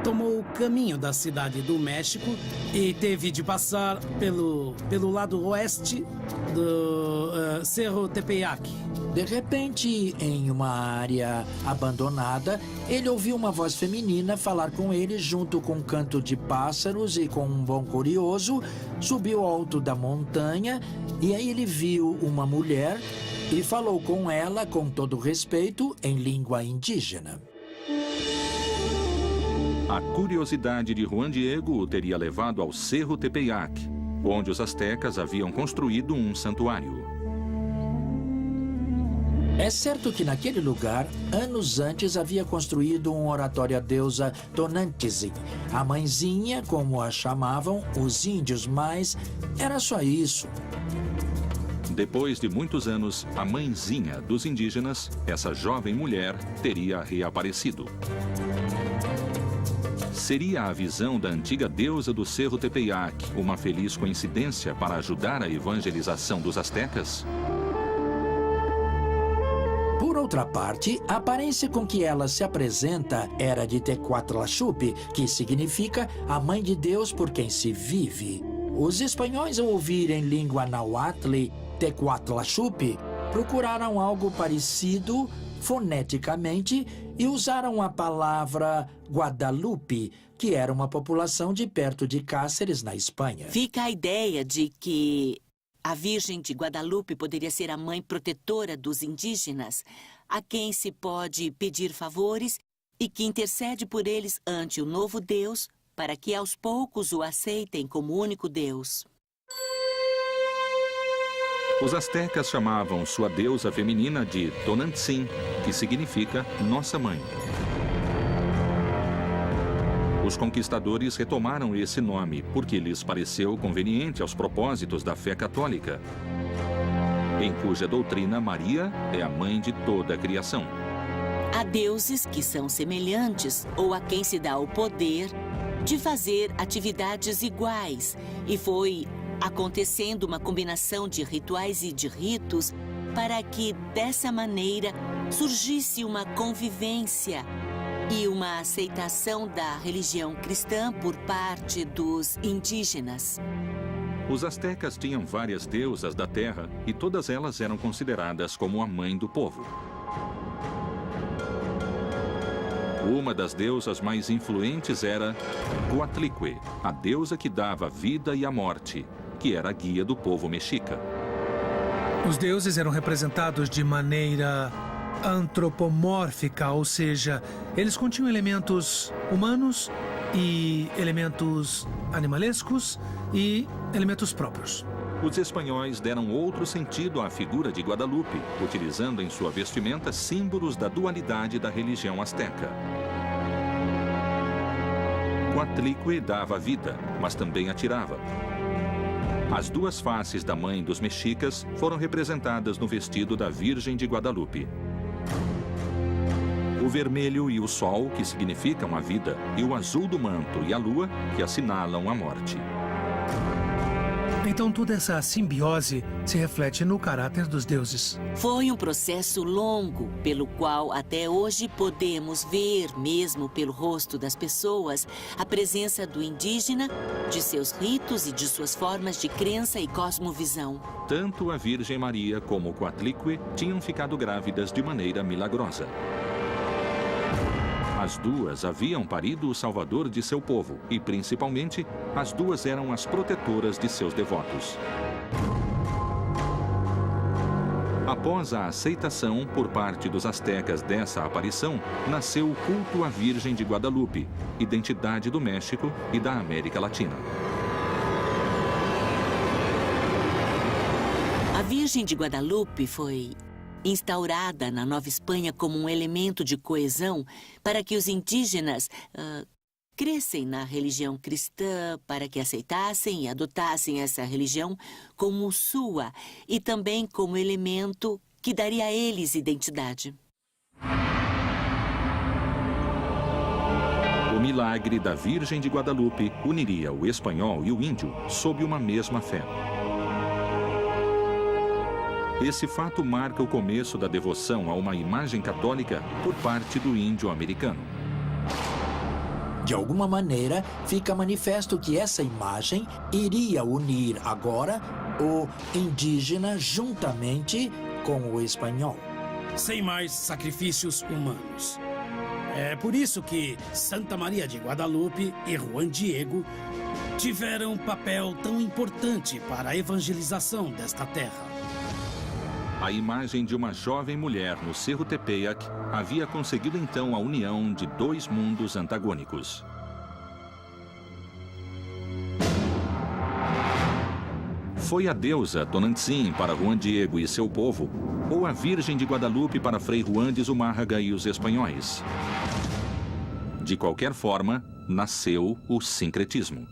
tomou o caminho da cidade do México e teve de passar pelo lado oeste do Cerro Tepeyac. De repente, em uma área abandonada, ele ouviu uma voz feminina falar com ele junto com um canto de pássaros e com um bom curioso, subiu ao alto da montanha e aí ele viu uma mulher e falou com ela com todo respeito em língua indígena. A curiosidade de Juan Diego o teria levado ao Cerro Tepeyac, onde os astecas haviam construído um santuário. É certo que naquele lugar, anos antes, havia construído um oratório à deusa Tonantzin, a mãezinha, como a chamavam os índios, mas era só isso. Depois de muitos anos, a mãezinha dos indígenas, essa jovem mulher, teria reaparecido. Seria a visão da antiga deusa do Cerro Tepeyac uma feliz coincidência para ajudar a evangelização dos astecas? Por outra parte, a aparência com que ela se apresenta era de Tecuatlaxupi, que significa a mãe de Deus por quem se vive. Os espanhóis, ao ouvirem língua nahuatl, Tecuatlaxupi, procuraram algo parecido foneticamente e usaram a palavra Guadalupe, que era uma população de perto de Cáceres, na Espanha. Fica a ideia de que a Virgem de Guadalupe poderia ser a mãe protetora dos indígenas, a quem se pode pedir favores e que intercede por eles ante o novo Deus para que aos poucos o aceitem como único Deus. Os astecas chamavam sua deusa feminina de Tonantzin, que significa Nossa Mãe. Os conquistadores retomaram esse nome porque lhes pareceu conveniente aos propósitos da fé católica, em cuja doutrina Maria é a mãe de toda a criação. Há deuses que são semelhantes ou a quem se dá o poder de fazer atividades iguais, e foi acontecendo uma combinação de rituais e de ritos para que, dessa maneira, surgisse uma convivência e uma aceitação da religião cristã por parte dos indígenas. Os astecas tinham várias deusas da terra e todas elas eram consideradas como a mãe do povo. Uma das deusas mais influentes era Coatlicue, a deusa que dava a vida e a morte, que era a guia do povo mexica. Os deuses eram representados de maneira antropomórfica, ou seja, eles continham elementos humanos e elementos animalescos e elementos próprios. Os espanhóis deram outro sentido à figura de Guadalupe, utilizando em sua vestimenta símbolos da dualidade da religião asteca. Coatlicue dava vida, mas também atirava. As duas faces da mãe dos mexicas foram representadas no vestido da Virgem de Guadalupe. O vermelho e o sol, que significam a vida, e o azul do manto e a lua, que assinalam a morte. Então toda essa simbiose se reflete no caráter dos deuses. Foi um processo longo, pelo qual até hoje podemos ver, mesmo pelo rosto das pessoas, a presença do indígena, de seus ritos e de suas formas de crença e cosmovisão. Tanto a Virgem Maria como Coatlicue tinham ficado grávidas de maneira milagrosa. As duas haviam parido o salvador de seu povo e, principalmente, as duas eram as protetoras de seus devotos. Após a aceitação por parte dos astecas dessa aparição, nasceu o culto à Virgem de Guadalupe, identidade do México e da América Latina. A Virgem de Guadalupe foi instaurada na Nova Espanha como um elemento de coesão para que os indígenas crescem na religião cristã, para que aceitassem e adotassem essa religião como sua e também como elemento que daria a eles identidade. O milagre da Virgem de Guadalupe uniria o espanhol e o índio sob uma mesma fé. Esse fato marca o começo da devoção a uma imagem católica por parte do índio americano. De alguma maneira, fica manifesto que essa imagem iria unir agora o indígena juntamente com o espanhol. Sem mais sacrifícios humanos. É por isso que Santa Maria de Guadalupe e Juan Diego tiveram um papel tão importante para a evangelização desta terra. A imagem de uma jovem mulher no Cerro Tepeyac havia conseguido então a união de dois mundos antagônicos. Foi a deusa Tonantzin para Juan Diego e seu povo, ou a Virgem de Guadalupe para Frei Juan de Zumárraga e os espanhóis? De qualquer forma, nasceu o sincretismo.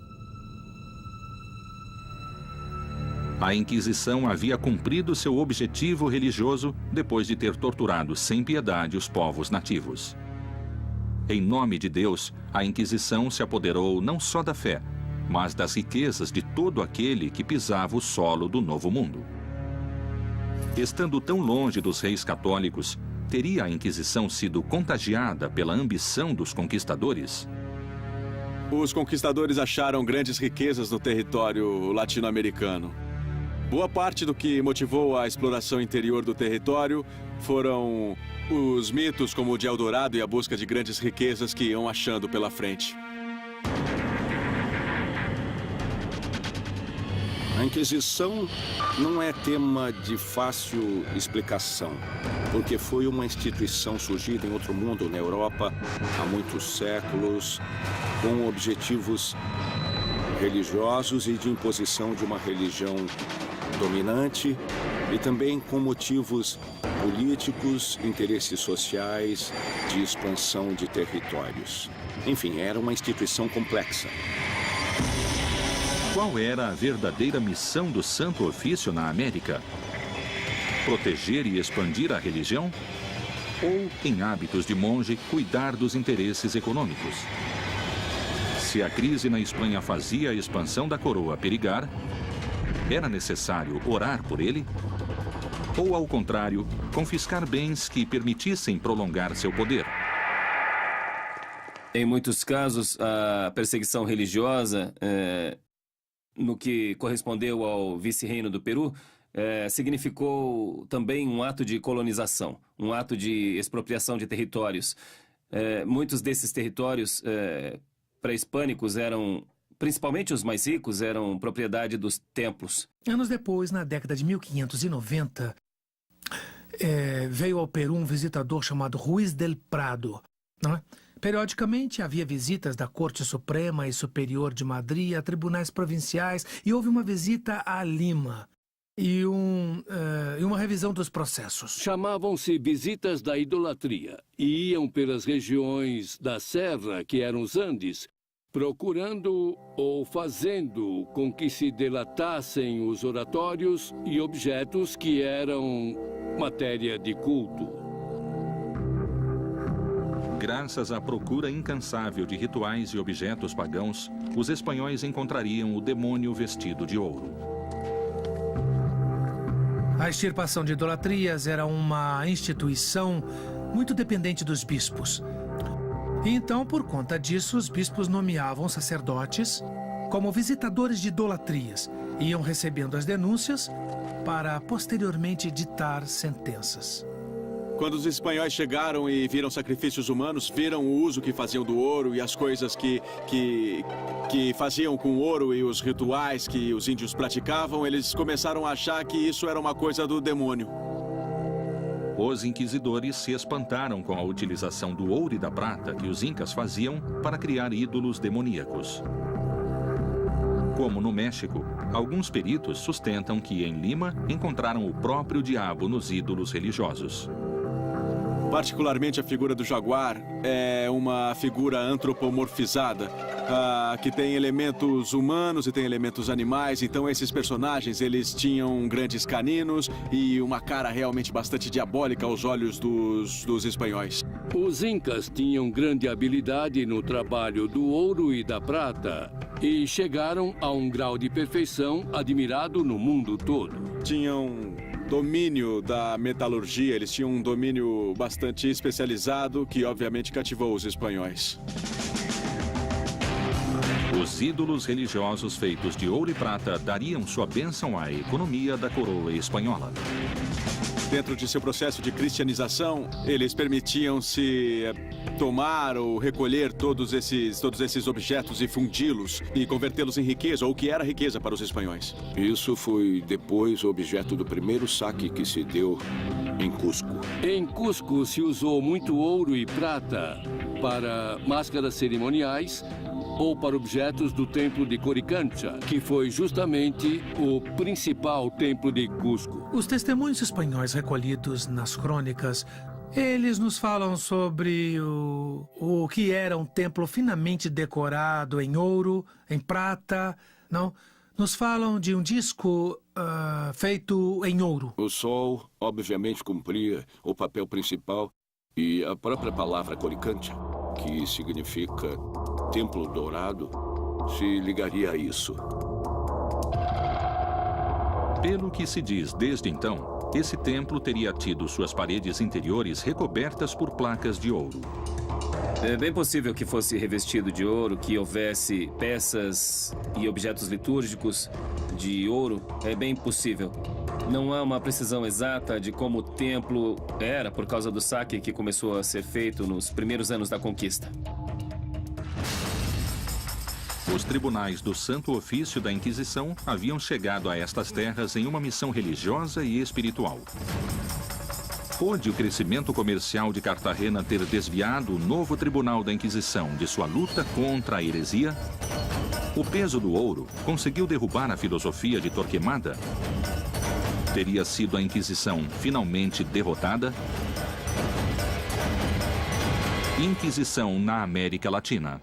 A Inquisição havia cumprido seu objetivo religioso depois de ter torturado sem piedade os povos nativos. Em nome de Deus, a Inquisição se apoderou não só da fé, mas das riquezas de todo aquele que pisava o solo do Novo Mundo. Estando tão longe dos reis católicos, teria a Inquisição sido contagiada pela ambição dos conquistadores? Os conquistadores acharam grandes riquezas no território latino-americano. Boa parte do que motivou a exploração interior do território foram os mitos como o de Eldorado e a busca de grandes riquezas que iam achando pela frente. A Inquisição não é tema de fácil explicação, porque foi uma instituição surgida em outro mundo, na Europa, há muitos séculos, com objetivos religiosos e de imposição de uma religião dominante e também com motivos políticos, interesses sociais, de expansão de territórios. Enfim, era uma instituição complexa. Qual era a verdadeira missão do Santo Ofício na América? Proteger e expandir a religião? Ou, em hábitos de monge, cuidar dos interesses econômicos? Se a crise na Espanha fazia a expansão da coroa perigar, era necessário orar por ele? Ou, ao contrário, confiscar bens que permitissem prolongar seu poder? Em muitos casos, a perseguição religiosa, no que correspondeu ao vice-reino do Peru, significou também um ato de colonização, um ato de expropriação de territórios. muitos desses territórios pré-hispânicos eram, principalmente os mais ricos, eram propriedade dos templos. Anos depois, na década de 1590, veio ao Peru um visitador chamado Ruiz del Prado, não é? Periodicamente havia visitas da Corte Suprema e Superior de Madrid a tribunais provinciais e houve uma visita a Lima e uma revisão dos processos. Chamavam-se visitas da idolatria e iam pelas regiões da Serra, que eram os Andes, procurando ou fazendo com que se delatassem os oratórios e objetos que eram matéria de culto. Graças à procura incansável de rituais e objetos pagãos, os espanhóis encontrariam o demônio vestido de ouro. A extirpação de idolatrias era uma instituição muito dependente dos bispos. E então, por conta disso, os bispos nomeavam sacerdotes como visitadores de idolatrias. Iam recebendo as denúncias para posteriormente ditar sentenças. Quando os espanhóis chegaram e viram sacrifícios humanos, viram o uso que faziam do ouro e as coisas que faziam com o ouro e os rituais que os índios praticavam, eles começaram a achar que isso era uma coisa do demônio. Os inquisidores se espantaram com a utilização do ouro e da prata que os incas faziam para criar ídolos demoníacos. Como no México, alguns peritos sustentam que em Lima encontraram o próprio diabo nos ídolos religiosos. Particularmente a figura do jaguar é uma figura antropomorfizada, que tem elementos humanos e tem elementos animais. Então esses personagens, eles tinham grandes caninos e uma cara realmente bastante diabólica aos olhos dos espanhóis. Os incas tinham grande habilidade no trabalho do ouro e da prata e chegaram a um grau de perfeição admirado no mundo todo. Tinham domínio da metalurgia, eles tinham um domínio bastante especializado que obviamente cativou os espanhóis. Os ídolos religiosos feitos de ouro e prata dariam sua bênção à economia da coroa espanhola. Dentro de seu processo de cristianização, eles permitiam-se tomar ou recolher todos esses objetos e fundi-los e convertê-los em riqueza, ou que era riqueza para os espanhóis. Isso foi depois objeto do primeiro saque que se deu em Cusco. Em Cusco se usou muito ouro e prata para máscaras cerimoniais ou para objetos do templo de Coricancha, que foi justamente o principal templo de Cusco. Os testemunhos espanhóis recolhidos nas crônicas, eles nos falam sobre o que era um templo finamente decorado em ouro, em prata, não? Nos falam de um disco feito em ouro. O sol, obviamente, cumpria o papel principal e a própria palavra Coricancha, que significa Templo Dourado, se ligaria a isso. Pelo que se diz desde então, esse templo teria tido suas paredes interiores recobertas por placas de ouro. É bem possível que fosse revestido de ouro, que houvesse peças e objetos litúrgicos de ouro. É bem possível. Não há uma precisão exata de como o templo era por causa do saque que começou a ser feito nos primeiros anos da conquista. Os tribunais do Santo Ofício da Inquisição haviam chegado a estas terras em uma missão religiosa e espiritual. Pôde o crescimento comercial de Cartagena ter desviado o novo tribunal da Inquisição de sua luta contra a heresia? O peso do ouro conseguiu derrubar a filosofia de Torquemada? Teria sido a Inquisição finalmente derrotada? Inquisição na América Latina.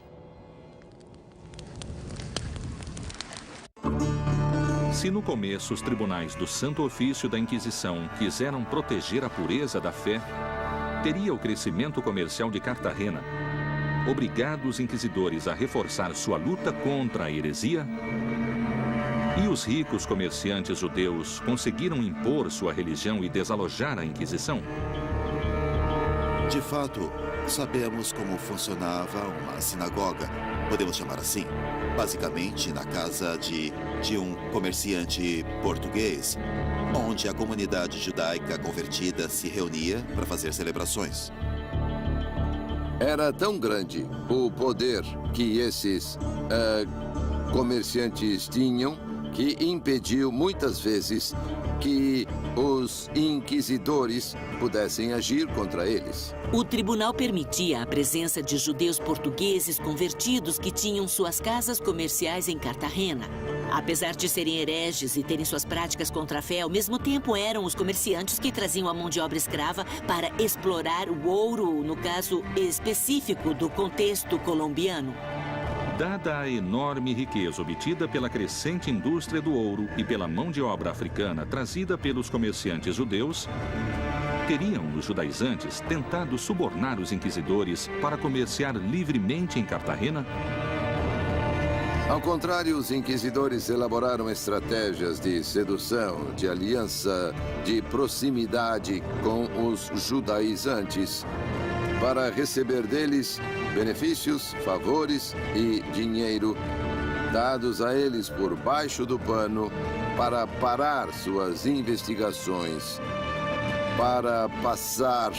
Se no começo os tribunais do Santo Ofício da Inquisição quiseram proteger a pureza da fé, teria o crescimento comercial de Cartagena obrigado os inquisidores a reforçar sua luta contra a heresia? E os ricos comerciantes judeus conseguiram impor sua religião e desalojar a Inquisição? De fato, sabemos como funcionava uma sinagoga, podemos chamar assim. Basicamente na casa de um comerciante português, onde a comunidade judaica convertida se reunia para fazer celebrações. Era tão grande o poder que esses comerciantes tinham que impediu muitas vezes que os inquisidores pudessem agir contra eles. O tribunal permitia a presença de judeus portugueses convertidos que tinham suas casas comerciais em Cartagena. Apesar de serem hereges e terem suas práticas contra a fé, ao mesmo tempo eram os comerciantes que traziam a mão de obra escrava para explorar o ouro, no caso específico do contexto colombiano. Dada a enorme riqueza obtida pela crescente indústria do ouro e pela mão de obra africana trazida pelos comerciantes judeus, teriam os judaizantes tentado subornar os inquisidores para comerciar livremente em Cartagena? Ao contrário, os inquisidores elaboraram estratégias de sedução, de aliança, de proximidade com os judaizantes para receber deles benefícios, favores e dinheiro dados a eles por baixo do pano para parar suas investigações, para passar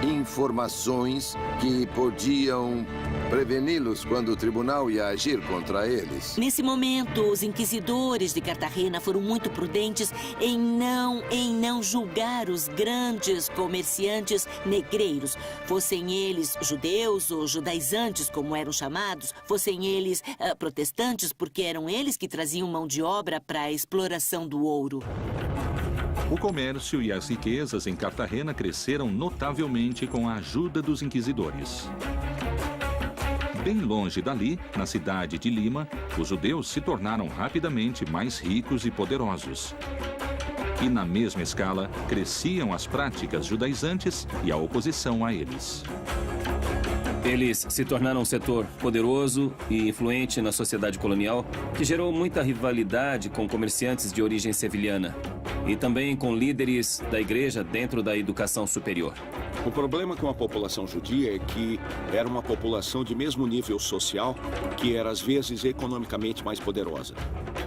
informações que podiam preveni-los quando o tribunal ia agir contra eles. Nesse momento, os inquisidores de Cartagena foram muito prudentes em não julgar os grandes comerciantes negreiros, fossem eles judeus ou judaizantes, como eram chamados, fossem eles protestantes, porque eram eles que traziam mão de obra para a exploração do ouro. O comércio e as riquezas em Cartagena cresceram notavelmente com a ajuda dos inquisidores. Bem longe dali, na cidade de Lima, os judeus se tornaram rapidamente mais ricos e poderosos. E na mesma escala, cresciam as práticas judaizantes e a oposição a eles. Eles se tornaram um setor poderoso e influente na sociedade colonial, que gerou muita rivalidade com comerciantes de origem sevilhana e também com líderes da igreja dentro da educação superior. O problema com a população judia é que era uma população de mesmo nível social, que era às vezes economicamente mais poderosa.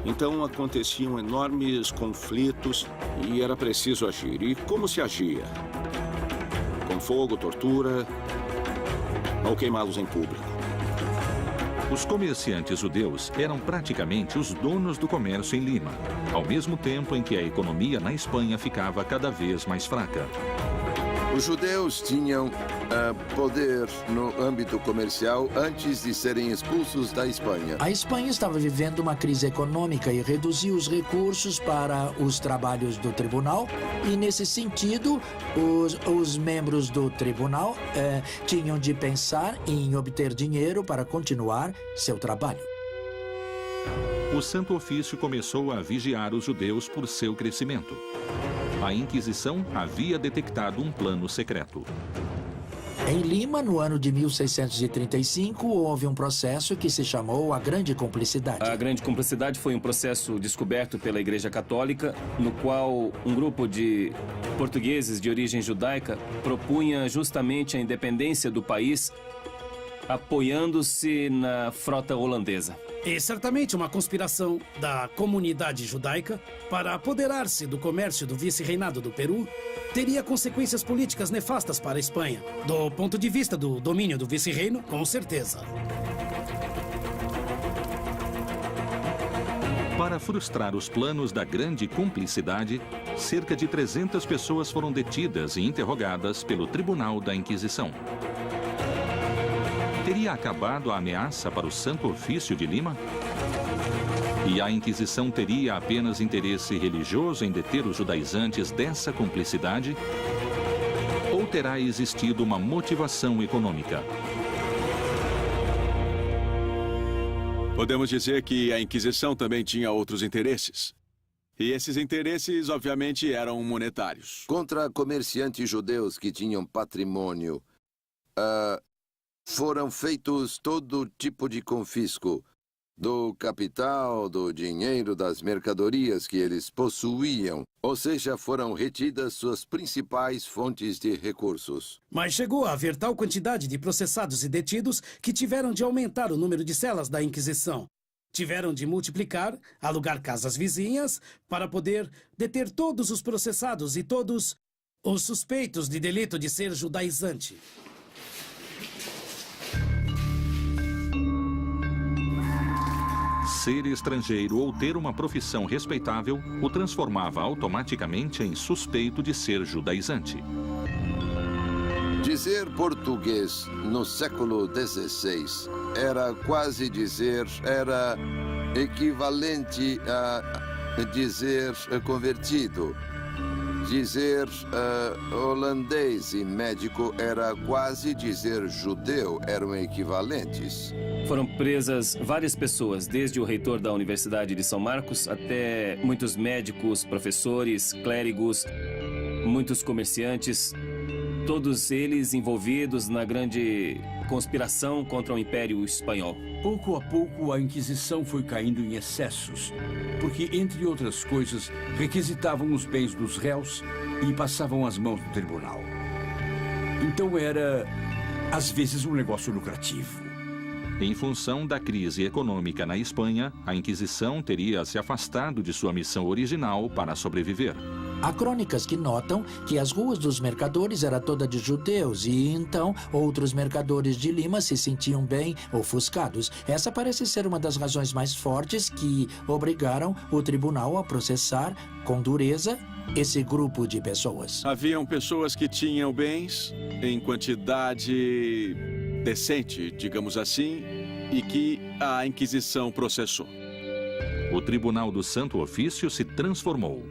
Então aconteciam enormes conflitos e era preciso agir. E como se agia? Com fogo, tortura ou queimá-los em público. Os comerciantes judeus eram praticamente os donos do comércio em Lima, ao mesmo tempo em que a economia na Espanha ficava cada vez mais fraca. Os judeus tinham poder no âmbito comercial antes de serem expulsos da Espanha. A Espanha estava vivendo uma crise econômica e reduziu os recursos para os trabalhos do tribunal. E, nesse sentido, os membros do tribunal tinham de pensar em obter dinheiro para continuar seu trabalho. O Santo Ofício começou a vigiar os judeus por seu crescimento. A Inquisição havia detectado um plano secreto. Em Lima, no ano de 1635, houve um processo que se chamou a Grande Cumplicidade. A Grande Cumplicidade foi um processo descoberto pela Igreja Católica, no qual um grupo de portugueses de origem judaica propunha justamente a independência do país, apoiando-se na frota holandesa. E certamente uma conspiração da comunidade judaica para apoderar-se do comércio do vice-reinado do Peru teria consequências políticas nefastas para a Espanha. Do ponto de vista do domínio do vice-reino, com certeza. Para frustrar os planos da Grande Cumplicidade, cerca de 300 pessoas foram detidas e interrogadas pelo Tribunal da Inquisição. Teria acabado a ameaça para o Santo Ofício de Lima? E a Inquisição teria apenas interesse religioso em deter os judaizantes dessa cumplicidade? Ou terá existido uma motivação econômica? Podemos dizer que a Inquisição também tinha outros interesses. E esses interesses, obviamente, eram monetários. Contra comerciantes judeus que tinham patrimônio, foram feitos todo tipo de confisco do capital, do dinheiro, das mercadorias que eles possuíam. Ou seja, foram retidas suas principais fontes de recursos. Mas chegou a haver tal quantidade de processados e detidos que tiveram de aumentar o número de celas da Inquisição. Tiveram de multiplicar, alugar casas vizinhas para poder deter todos os processados e todos os suspeitos de delito de ser judaizante. Ser estrangeiro ou ter uma profissão respeitável o transformava automaticamente em suspeito de ser judaizante. Dizer português no século XVI era equivalente a dizer convertido. Dizer holandês e médico era quase dizer judeu, eram equivalentes. Foram presas várias pessoas, desde o reitor da Universidade de São Marcos até muitos médicos, professores, clérigos, muitos comerciantes, todos eles envolvidos na grande conspiração contra o Império Espanhol. Pouco a pouco, a Inquisição foi caindo em excessos, porque, entre outras coisas, requisitavam os bens dos réus e passavam às mãos do tribunal. Então era, às vezes, um negócio lucrativo. Em função da crise econômica na Espanha, a Inquisição teria se afastado de sua missão original para sobreviver. Há crônicas que notam que as ruas dos mercadores eram todas de judeus e, então, outros mercadores de Lima se sentiam bem ofuscados. Essa parece ser uma das razões mais fortes que obrigaram o tribunal a processar com dureza esse grupo de pessoas. Haviam pessoas que tinham bens em quantidade decente, digamos assim, e que a Inquisição processou. O Tribunal do Santo Ofício se transformou.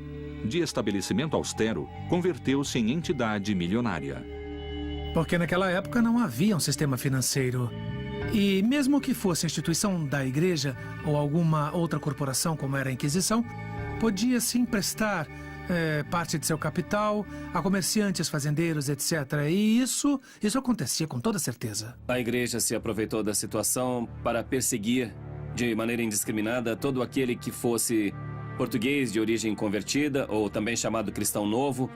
De estabelecimento austero, converteu-se em entidade milionária. Porque naquela época não havia um sistema financeiro. E mesmo que fosse a instituição da igreja ou alguma outra corporação, como era a Inquisição, podia se emprestar parte de seu capital a comerciantes, fazendeiros, etc. E isso acontecia com toda certeza. A igreja se aproveitou da situação para perseguir de maneira indiscriminada todo aquele que fosse português de origem convertida, ou também chamado cristão novo,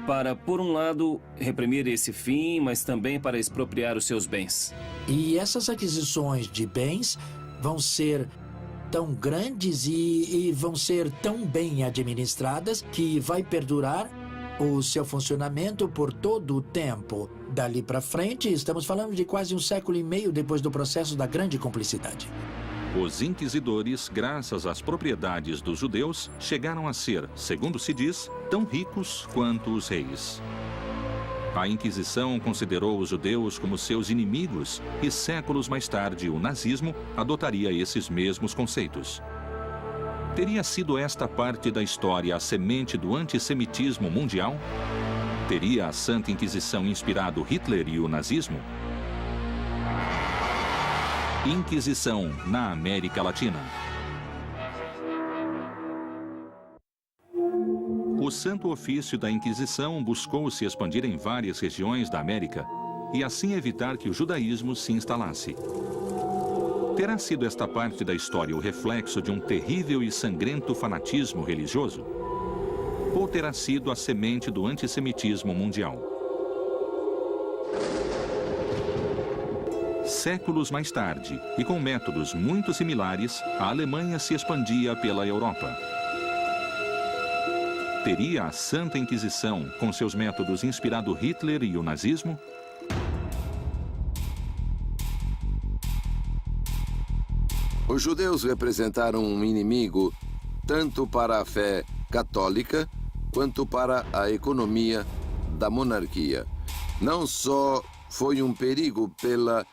para, por um lado, reprimir esse fim, mas também para expropriar os seus bens. E essas aquisições de bens vão ser tão grandes e vão ser tão bem administradas que vai perdurar o seu funcionamento por todo o tempo. Dali para frente, estamos falando de quase 1,5 séculos depois do processo da Grande Cumplicidade. Os inquisidores, graças às propriedades dos judeus, chegaram a ser, segundo se diz, tão ricos quanto os reis. A Inquisição considerou os judeus como seus inimigos e séculos mais tarde o nazismo adotaria esses mesmos conceitos. Teria sido esta parte da história a semente do antissemitismo mundial? Teria a Santa Inquisição inspirado Hitler e o nazismo? Inquisição na América Latina. O Santo Ofício da Inquisição buscou se expandir em várias regiões da América e assim evitar que o judaísmo se instalasse. Terá sido esta parte da história o reflexo de um terrível e sangrento fanatismo religioso? Ou terá sido a semente do antissemitismo mundial? Séculos mais tarde, e com métodos muito similares, a Alemanha se expandia pela Europa. Teria a Santa Inquisição, com seus métodos, inspirado Hitler e o nazismo? Os judeus representaram um inimigo tanto para a fé católica quanto para a economia da monarquia. Não só foi um perigo pela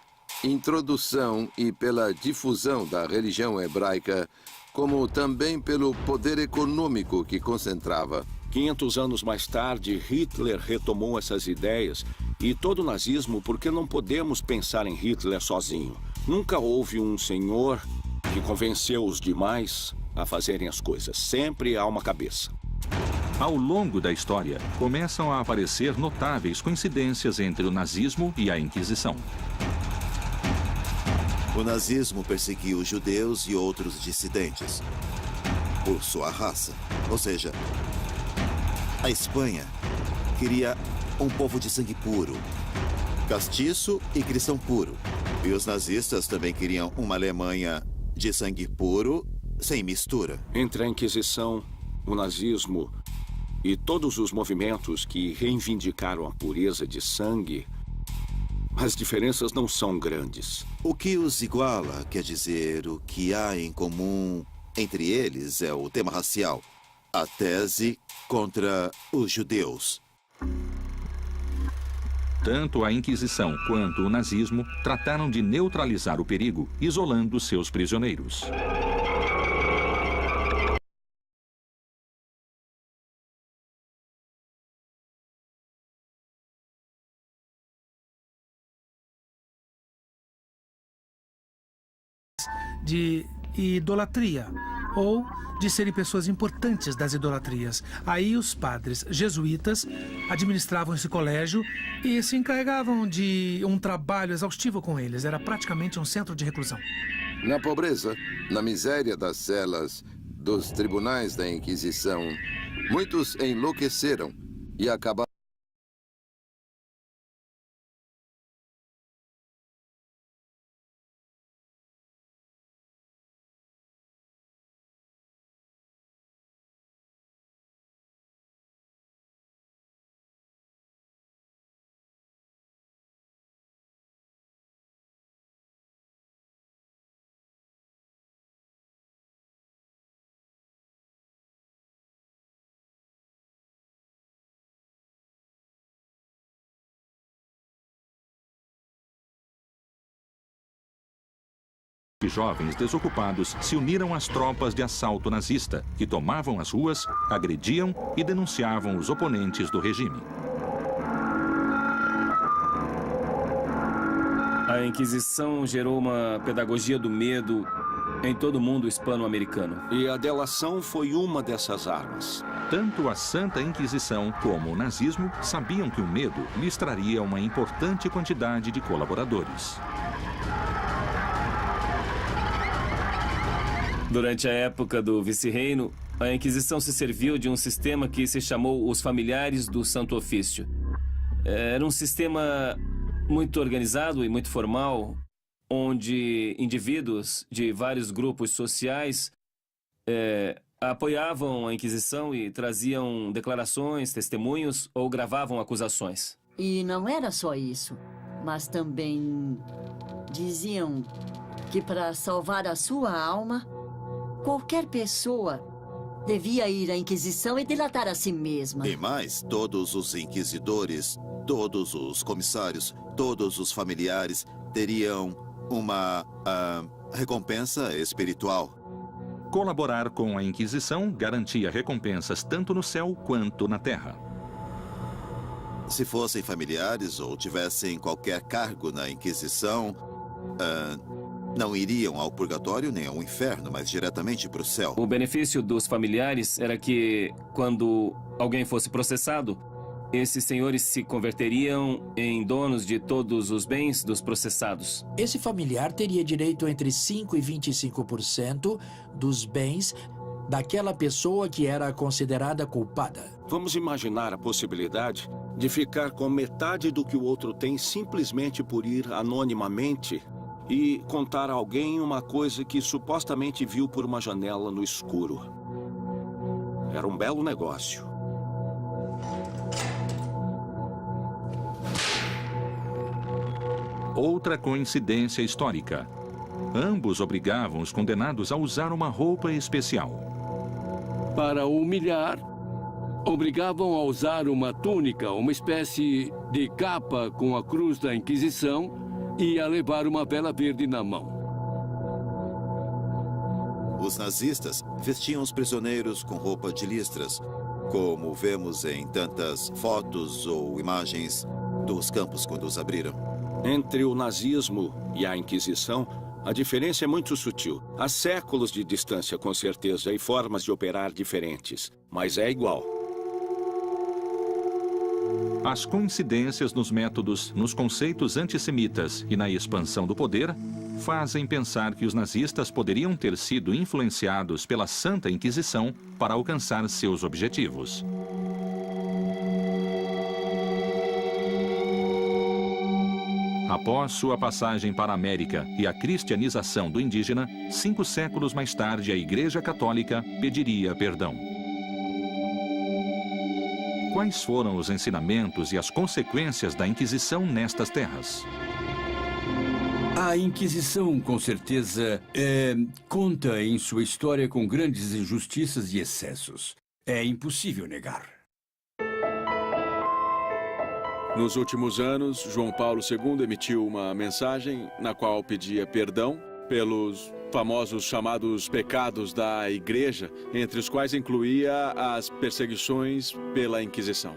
introdução e pela difusão da religião hebraica, como também pelo poder econômico que concentrava. 500 anos mais tarde, Hitler retomou essas ideias e todo o nazismo, porque não podemos pensar em Hitler sozinho. Nunca houve um senhor que convenceu os demais a fazerem as coisas. Sempre há uma cabeça. Ao longo da história, começam a aparecer notáveis coincidências entre o nazismo e a Inquisição. O nazismo perseguiu os judeus e outros dissidentes por sua raça. Ou seja, a Espanha queria um povo de sangue puro, castiço e cristão puro. E os nazistas também queriam uma Alemanha de sangue puro, sem mistura. Entre a Inquisição, o nazismo e todos os movimentos que reivindicaram a pureza de sangue, As diferenças não são grandes. O que os iguala, quer dizer, o que há em comum entre eles é o tema racial. A tese contra os judeus. Tanto a Inquisição quanto o nazismo trataram de neutralizar o perigo, isolando seus prisioneiros. De idolatria, ou de serem pessoas importantes das idolatrias. Aí os padres jesuítas administravam esse colégio e se encarregavam de um trabalho exaustivo com eles. Era praticamente um centro de reclusão. Na pobreza, na miséria das celas, dos tribunais da Inquisição, muitos enlouqueceram e acabaram. Os jovens desocupados se uniram às tropas de assalto nazista, que tomavam as ruas, agrediam e denunciavam os oponentes do regime. A Inquisição gerou uma pedagogia do medo em todo o mundo hispano-americano. E a delação foi uma dessas armas. Tanto a Santa Inquisição como o nazismo sabiam que o medo lhes traria uma importante quantidade de colaboradores. Durante a época do vice-reino, a Inquisição se serviu de um sistema que se chamou os Familiares do Santo Ofício. Era um sistema muito organizado e muito formal, onde indivíduos de vários grupos sociais apoiavam a Inquisição e traziam declarações, testemunhos ou gravavam acusações. E não era só isso, mas também diziam que para salvar a sua alma, qualquer pessoa devia ir à Inquisição e delatar a si mesma. E mais, todos os inquisidores, todos os comissários, todos os familiares teriam uma recompensa espiritual. Colaborar com a Inquisição garantia recompensas tanto no céu quanto na terra. Se fossem familiares ou tivessem qualquer cargo na Inquisição, não iriam ao purgatório nem ao inferno, mas diretamente para o céu. O benefício dos familiares era que, quando alguém fosse processado, esses senhores se converteriam em donos de todos os bens dos processados. Esse familiar teria direito entre 5% e 25% dos bens daquela pessoa que era considerada culpada. Vamos imaginar a possibilidade de ficar com metade do que o outro tem simplesmente por ir anonimamente e contar a alguém uma coisa que supostamente viu por uma janela no escuro. Era um belo negócio. Outra coincidência histórica. Ambos obrigavam os condenados a usar uma roupa especial. Para humilhar, obrigavam a usar uma túnica, uma espécie de capa com a cruz da Inquisição, e a levar uma vela verde na mão. Os nazistas vestiam os prisioneiros com roupa de listras, como vemos em tantas fotos ou imagens dos campos quando os abriram. Entre o nazismo e a Inquisição, a diferença é muito sutil. Há séculos de distância, com certeza, e formas de operar diferentes, mas é igual. As coincidências nos métodos, nos conceitos antissemitas e na expansão do poder fazem pensar que os nazistas poderiam ter sido influenciados pela Santa Inquisição para alcançar seus objetivos. Após sua passagem para a América e a cristianização do indígena, 5 séculos mais tarde a Igreja Católica pediria perdão. Quais foram os ensinamentos e as consequências da Inquisição nestas terras? A Inquisição, com certeza, conta em sua história com grandes injustiças e excessos. É impossível negar. Nos últimos anos, João Paulo II emitiu uma mensagem na qual pedia perdão pelos famosos chamados pecados da Igreja, entre os quais incluía as perseguições pela Inquisição.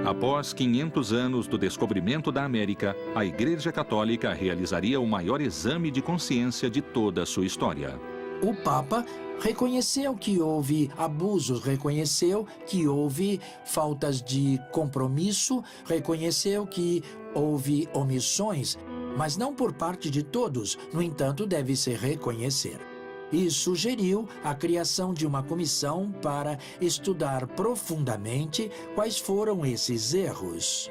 Após 500 anos do descobrimento da América, a Igreja Católica realizaria o maior exame de consciência de toda a sua história. O Papa reconheceu que houve abusos, reconheceu que houve faltas de compromisso, reconheceu que houve omissões, mas não por parte de todos. No entanto, deve-se reconhecer. E sugeriu a criação de uma comissão para estudar profundamente quais foram esses erros.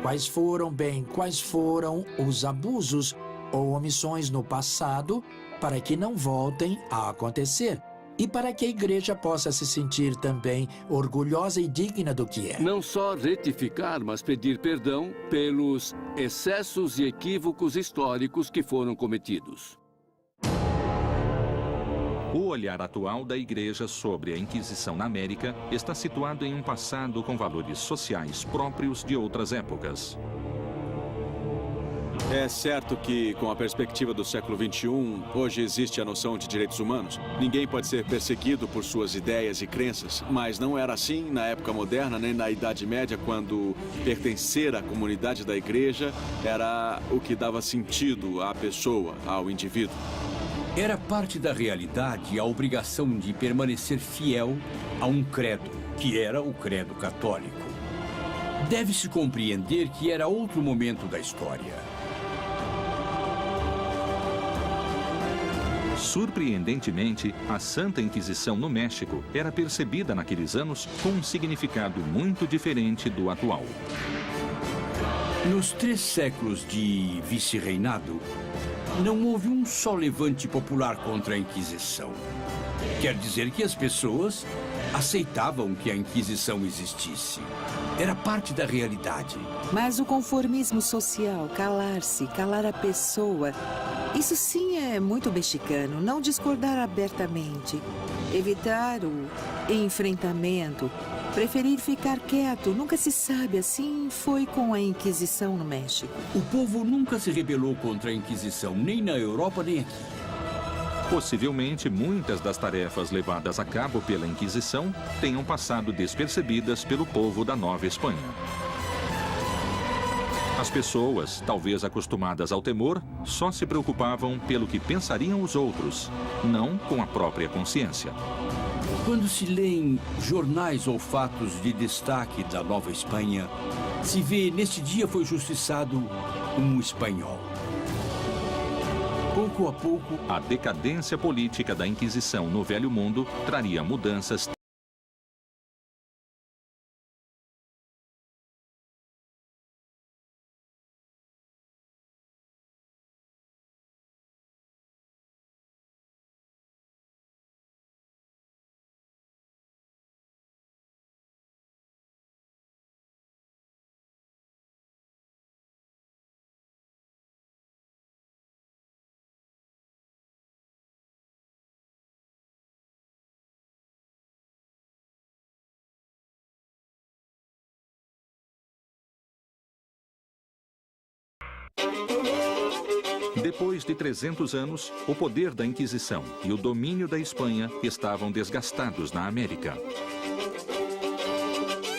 Quais foram os abusos ou omissões no passado, para que não voltem a acontecer e para que a Igreja possa se sentir também orgulhosa e digna do que é. Não só retificar, mas pedir perdão pelos excessos e equívocos históricos que foram cometidos. O olhar atual da Igreja sobre a Inquisição na América está situado em um passado com valores sociais próprios de outras épocas. É certo que, com a perspectiva do século XXI, hoje existe a noção de direitos humanos. Ninguém pode ser perseguido por suas ideias e crenças, mas não era assim na época moderna, nem na Idade Média, quando pertencer à comunidade da Igreja era o que dava sentido à pessoa, ao indivíduo. Era parte da realidade a obrigação de permanecer fiel a um credo, que era o credo católico. Deve-se compreender que era outro momento da história. Surpreendentemente, a Santa Inquisição no México era percebida naqueles anos com um significado muito diferente do atual. Nos 3 séculos de vice-reinado, não houve um só levante popular contra a Inquisição. Quer dizer que as pessoas aceitavam que a Inquisição existisse. Era parte da realidade. Mas o conformismo social, calar-se, calar a pessoa, isso sim é muito mexicano, não discordar abertamente, evitar o enfrentamento, preferir ficar quieto, nunca se sabe, assim foi com a Inquisição no México. O povo nunca se rebelou contra a Inquisição, nem na Europa, nem aqui. Possivelmente, muitas das tarefas levadas a cabo pela Inquisição tenham passado despercebidas pelo povo da Nova Espanha. As pessoas, talvez acostumadas ao temor, só se preocupavam pelo que pensariam os outros, não com a própria consciência. Quando se lêem jornais ou fatos de destaque da Nova Espanha, se vê, neste dia foi justiçado um espanhol. Pouco a pouco, a decadência política da Inquisição no Velho Mundo traria mudanças. Depois de 300 anos, o poder da Inquisição e o domínio da Espanha estavam desgastados na América.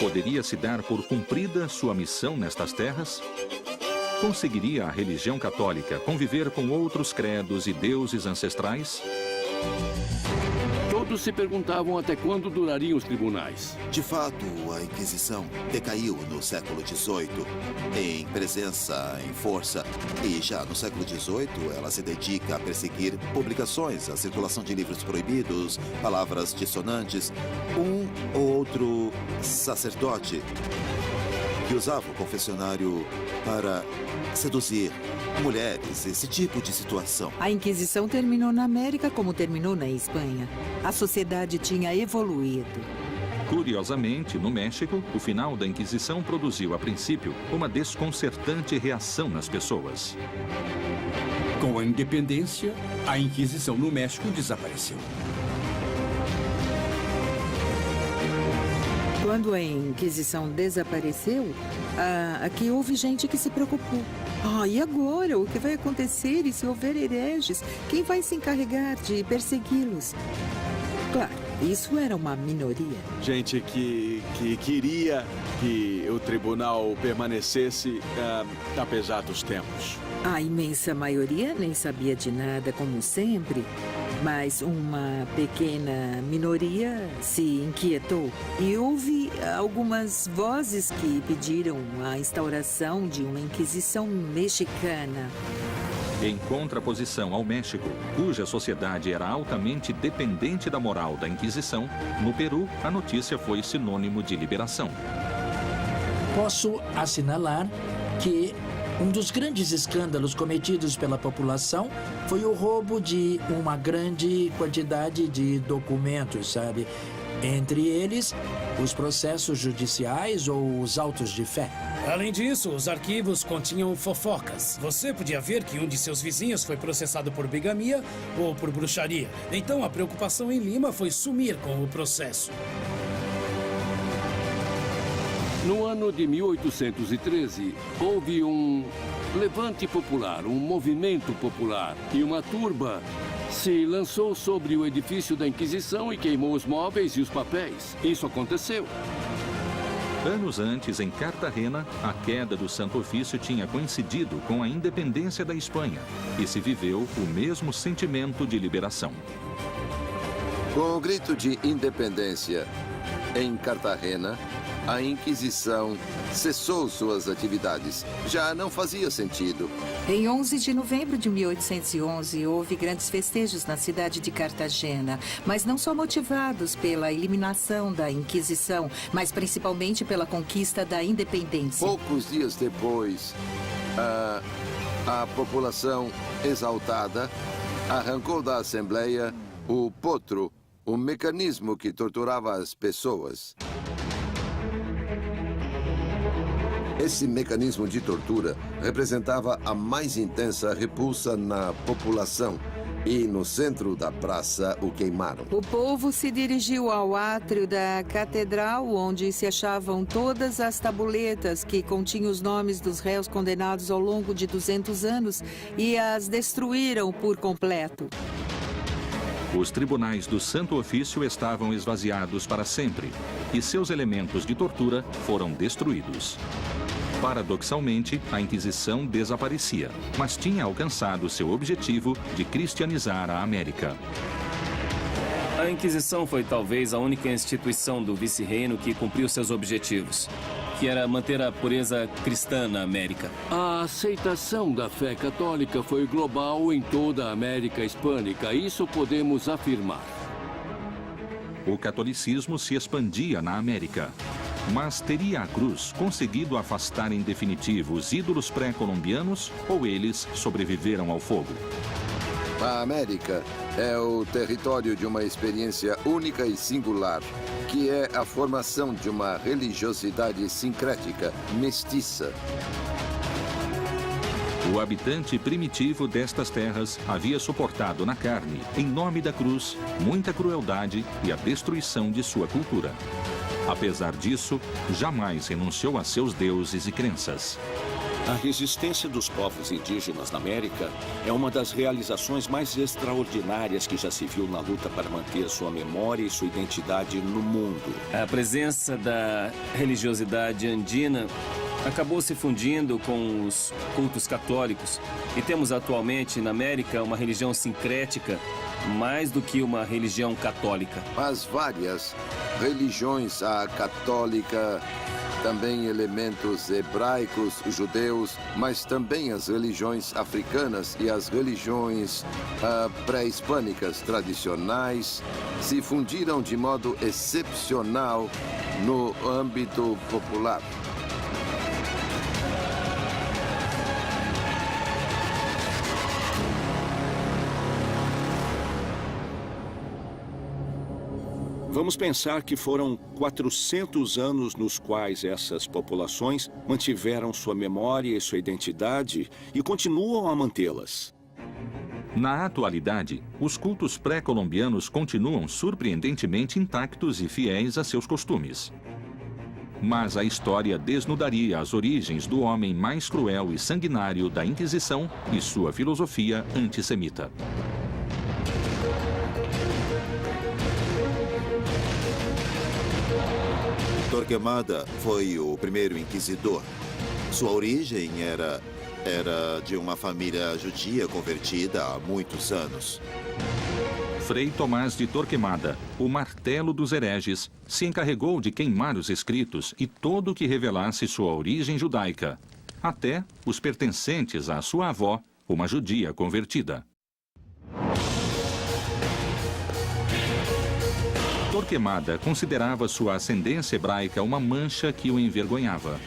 Poderia-se dar por cumprida sua missão nestas terras? Conseguiria a religião católica conviver com outros credos e deuses ancestrais? Todos se perguntavam até quando durariam os tribunais. De fato, a Inquisição decaiu no século XVIII, em presença, em força. E já no século XVIII, ela se dedica a perseguir publicações, a circulação de livros proibidos, palavras dissonantes. Um ou outro sacerdote que usava o confessionário para seduzir mulheres, esse tipo de situação. A Inquisição terminou na América como terminou na Espanha. A sociedade tinha evoluído. Curiosamente, no México, o final da Inquisição produziu, a princípio, uma desconcertante reação nas pessoas. Com a independência, a Inquisição no México desapareceu. Quando a Inquisição desapareceu, aqui houve gente que se preocupou. E agora? O que vai acontecer? E se houver hereges, quem vai se encarregar de persegui-los? Claro, isso era uma minoria. Gente que queria que o tribunal permanecesse apesar dos tempos. A imensa maioria nem sabia de nada, como sempre. Mas uma pequena minoria se inquietou e houve algumas vozes que pediram a instauração de uma Inquisição mexicana. Em contraposição ao México, cuja sociedade era altamente dependente da moral da Inquisição, no Peru, a notícia foi sinônimo de liberação. Posso assinalar que um dos grandes escândalos cometidos pela população foi o roubo de uma grande quantidade de documentos, sabe? Entre eles, os processos judiciais ou os autos de fé. Além disso, os arquivos continham fofocas. Você podia ver que um de seus vizinhos foi processado por bigamia ou por bruxaria. Então, a preocupação em Lima foi sumir com o processo. No ano de 1813, houve um levante popular, um movimento popular, e uma turba se lançou sobre o edifício da Inquisição e queimou os móveis e os papéis. Isso aconteceu. Anos antes, em Cartagena, a queda do Santo Ofício tinha coincidido com a independência da Espanha e se viveu o mesmo sentimento de liberação. Com o grito de independência em Cartagena, a Inquisição cessou suas atividades. Já não fazia sentido. Em 11 de novembro de 1811, houve grandes festejos na cidade de Cartagena, mas não só motivados pela eliminação da Inquisição, mas principalmente pela conquista da independência. Poucos dias depois, a população exaltada arrancou da Assembleia o potro, o mecanismo que torturava as pessoas. Esse mecanismo de tortura representava a mais intensa repulsa na população e, no centro da praça, o queimaram. O povo se dirigiu ao átrio da catedral, onde se achavam todas as tabuletas que continham os nomes dos réus condenados ao longo de 200 anos e as destruíram por completo. Os tribunais do Santo Ofício estavam esvaziados para sempre e seus elementos de tortura foram destruídos. Paradoxalmente, a Inquisição desaparecia, mas tinha alcançado seu objetivo de cristianizar a América. A Inquisição foi talvez a única instituição do vice-reino que cumpriu seus objetivos, que era manter a pureza cristã na América. A aceitação da fé católica foi global em toda a América Hispânica, isso podemos afirmar. O catolicismo se expandia na América. Mas teria a cruz conseguido afastar em definitivo os ídolos pré-colombianos ou eles sobreviveram ao fogo? A América é o território de uma experiência única e singular, que é a formação de uma religiosidade sincrética, mestiça. O habitante primitivo destas terras havia suportado na carne, em nome da cruz, muita crueldade e a destruição de sua cultura. Apesar disso, jamais renunciou a seus deuses e crenças. A resistência dos povos indígenas na América é uma das realizações mais extraordinárias que já se viu na luta para manter sua memória e sua identidade no mundo. A presença da religiosidade andina acabou se fundindo com os cultos católicos e temos atualmente na América uma religião sincrética mais do que uma religião católica. As várias religiões, a católica, também elementos hebraicos, judeus, mas também as religiões africanas e as religiões pré-hispânicas tradicionais se fundiram de modo excepcional no âmbito popular. Vamos pensar que foram 400 anos nos quais essas populações mantiveram sua memória e sua identidade e continuam a mantê-las. Na atualidade, os cultos pré-colombianos continuam surpreendentemente intactos e fiéis a seus costumes. Mas a história desnudaria as origens do homem mais cruel e sanguinário da Inquisição e sua filosofia antissemita. Torquemada foi o primeiro inquisidor. Sua origem era de uma família judia convertida há muitos anos. Frei Tomás de Torquemada, o martelo dos hereges, se encarregou de queimar os escritos e tudo o que revelasse sua origem judaica, até os pertencentes à sua avó, uma judia convertida. Torquemada considerava sua ascendência hebraica uma mancha que o envergonhava.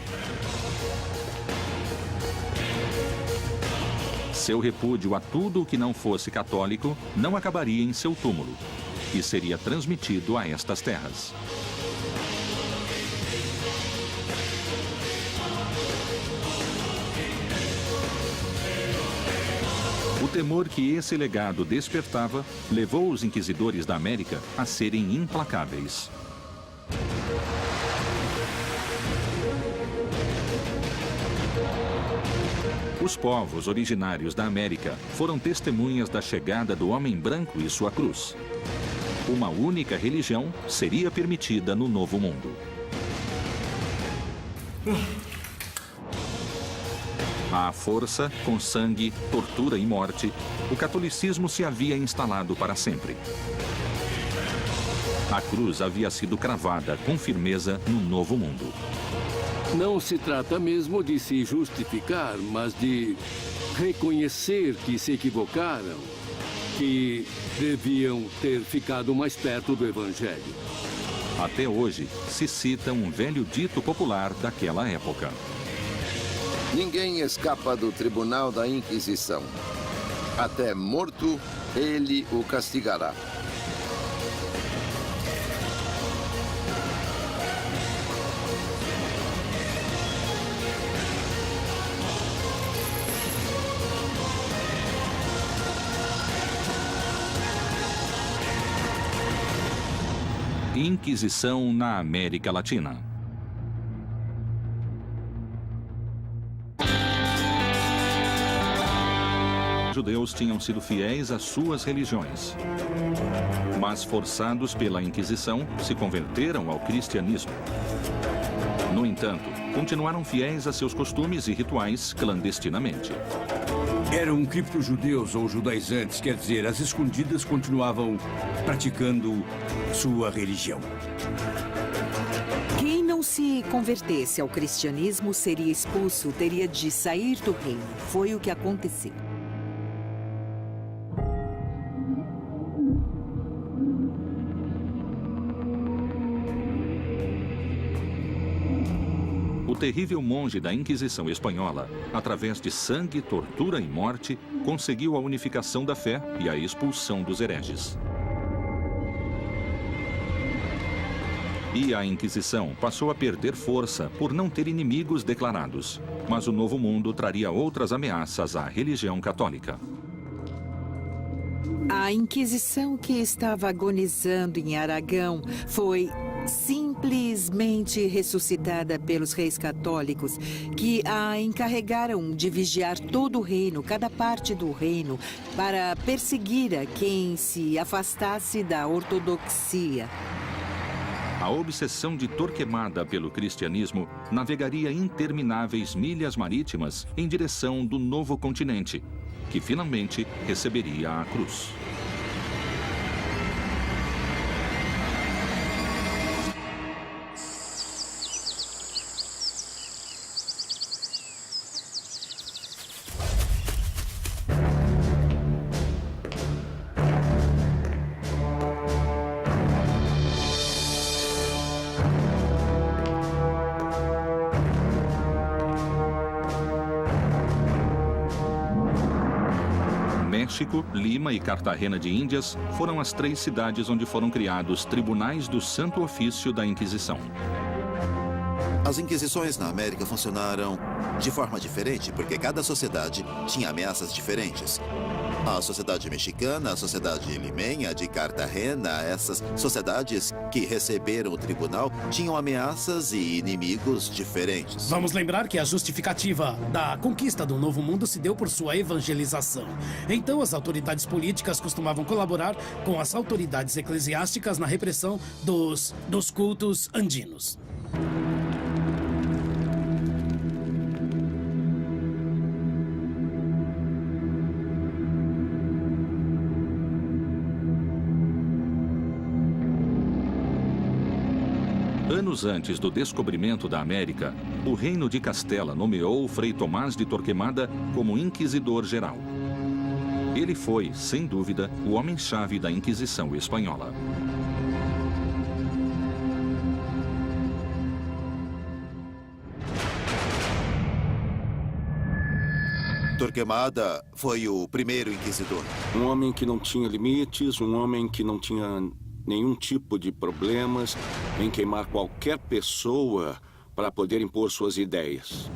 Seu repúdio a tudo o que não fosse católico não acabaria em seu túmulo e seria transmitido a estas terras. O temor que esse legado despertava levou os inquisidores da América a serem implacáveis. Os povos originários da América foram testemunhas da chegada do homem branco e sua cruz. Uma única religião seria permitida no Novo Mundo. À força, com sangue, tortura e morte, o catolicismo se havia instalado para sempre. A cruz havia sido cravada com firmeza no Novo Mundo. Não se trata mesmo de se justificar, mas de reconhecer que se equivocaram, que deviam ter ficado mais perto do Evangelho. Até hoje, se cita um velho dito popular daquela época. Ninguém escapa do tribunal da Inquisição. Até morto, ele o castigará. Inquisição na América Latina. Os judeus tinham sido fiéis às suas religiões, mas forçados pela Inquisição, se converteram ao cristianismo. No entanto, continuaram fiéis a seus costumes e rituais clandestinamente. Eram cripto-judeus ou judaizantes, quer dizer, as escondidas continuavam praticando sua religião. Quem não se convertesse ao cristianismo seria expulso, teria de sair do reino. Foi o que aconteceu. O terrível monge da Inquisição espanhola, através de sangue, tortura e morte, conseguiu a unificação da fé e a expulsão dos hereges. E a Inquisição passou a perder força por não ter inimigos declarados. Mas o Novo Mundo traria outras ameaças à religião católica. A Inquisição que estava agonizando em Aragão foi simplesmente ressuscitada pelos reis católicos, que a encarregaram de vigiar todo o reino, cada parte do reino, para perseguir a quem se afastasse da ortodoxia. A obsessão de Torquemada pelo cristianismo navegaria intermináveis milhas marítimas em direção do novo continente, que finalmente receberia a cruz. México, Lima e Cartagena de Índias foram as 3 cidades onde foram criados tribunais do Santo Ofício da Inquisição. As inquisições na América funcionaram de forma diferente, porque cada sociedade tinha ameaças diferentes. A sociedade mexicana, a sociedade limenha de Cartagena, essas sociedades que receberam o tribunal tinham ameaças e inimigos diferentes. Vamos lembrar que a justificativa da conquista do Novo Mundo se deu por sua evangelização. Então, as autoridades políticas costumavam colaborar com as autoridades eclesiásticas na repressão dos cultos andinos. Anos antes do descobrimento da América, o Reino de Castela nomeou Frei Tomás de Torquemada como Inquisidor Geral. Ele foi, sem dúvida, o homem-chave da Inquisição espanhola. Torquemada foi o primeiro inquisidor. Um homem que não tinha limites, um homem que não tinha nenhum tipo de problemas em queimar qualquer pessoa para poder impor suas ideias.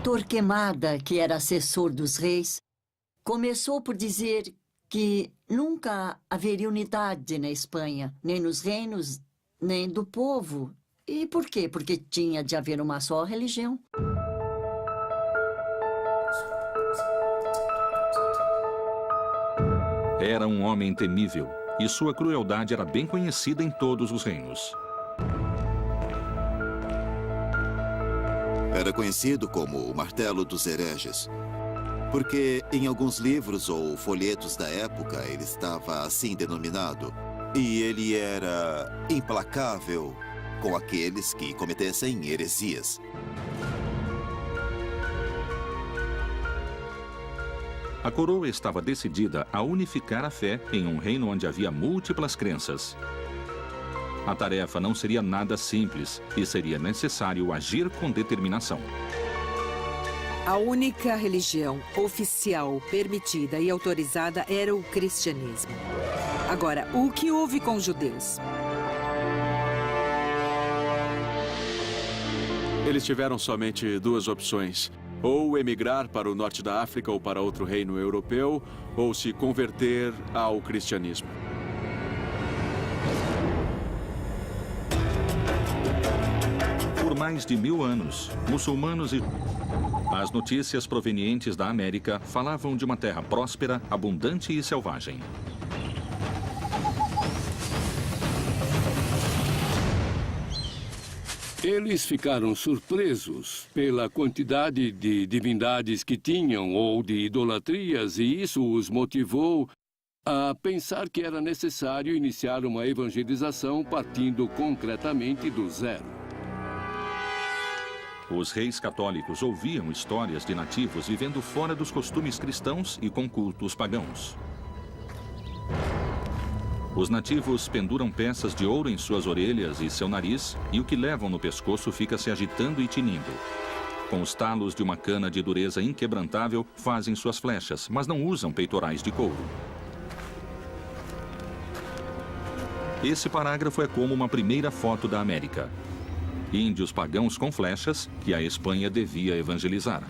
Torquemada, que era assessor dos reis, começou por dizer que nunca haveria unidade na Espanha, nem nos reinos, nem do povo. E por quê? Porque tinha de haver uma só religião. Era um homem temível e sua crueldade era bem conhecida em todos os reinos. Era conhecido como o Martelo dos Hereges, porque em alguns livros ou folhetos da época ele estava assim denominado. E ele era implacável com aqueles que cometessem heresias. A coroa estava decidida a unificar a fé em um reino onde havia múltiplas crenças. A tarefa não seria nada simples e seria necessário agir com determinação. A única religião oficial, permitida e autorizada era o cristianismo. Agora, o que houve com os judeus? Eles tiveram somente 2 opções. Ou emigrar para o norte da África ou para outro reino europeu, ou se converter ao cristianismo. Por mais de 1000 anos, muçulmanos e... As notícias provenientes da América falavam de uma terra próspera, abundante e selvagem. Eles ficaram surpresos pela quantidade de divindades que tinham ou de idolatrias, e isso os motivou a pensar que era necessário iniciar uma evangelização partindo concretamente do zero. Os reis católicos ouviam histórias de nativos vivendo fora dos costumes cristãos e com cultos pagãos. Os nativos penduram peças de ouro em suas orelhas e seu nariz, e o que levam no pescoço fica se agitando e tinindo. Com os talos de uma cana de dureza inquebrantável, fazem suas flechas, mas não usam peitorais de couro. Esse parágrafo é como uma primeira foto da América. Índios pagãos com flechas que a Espanha devia evangelizar.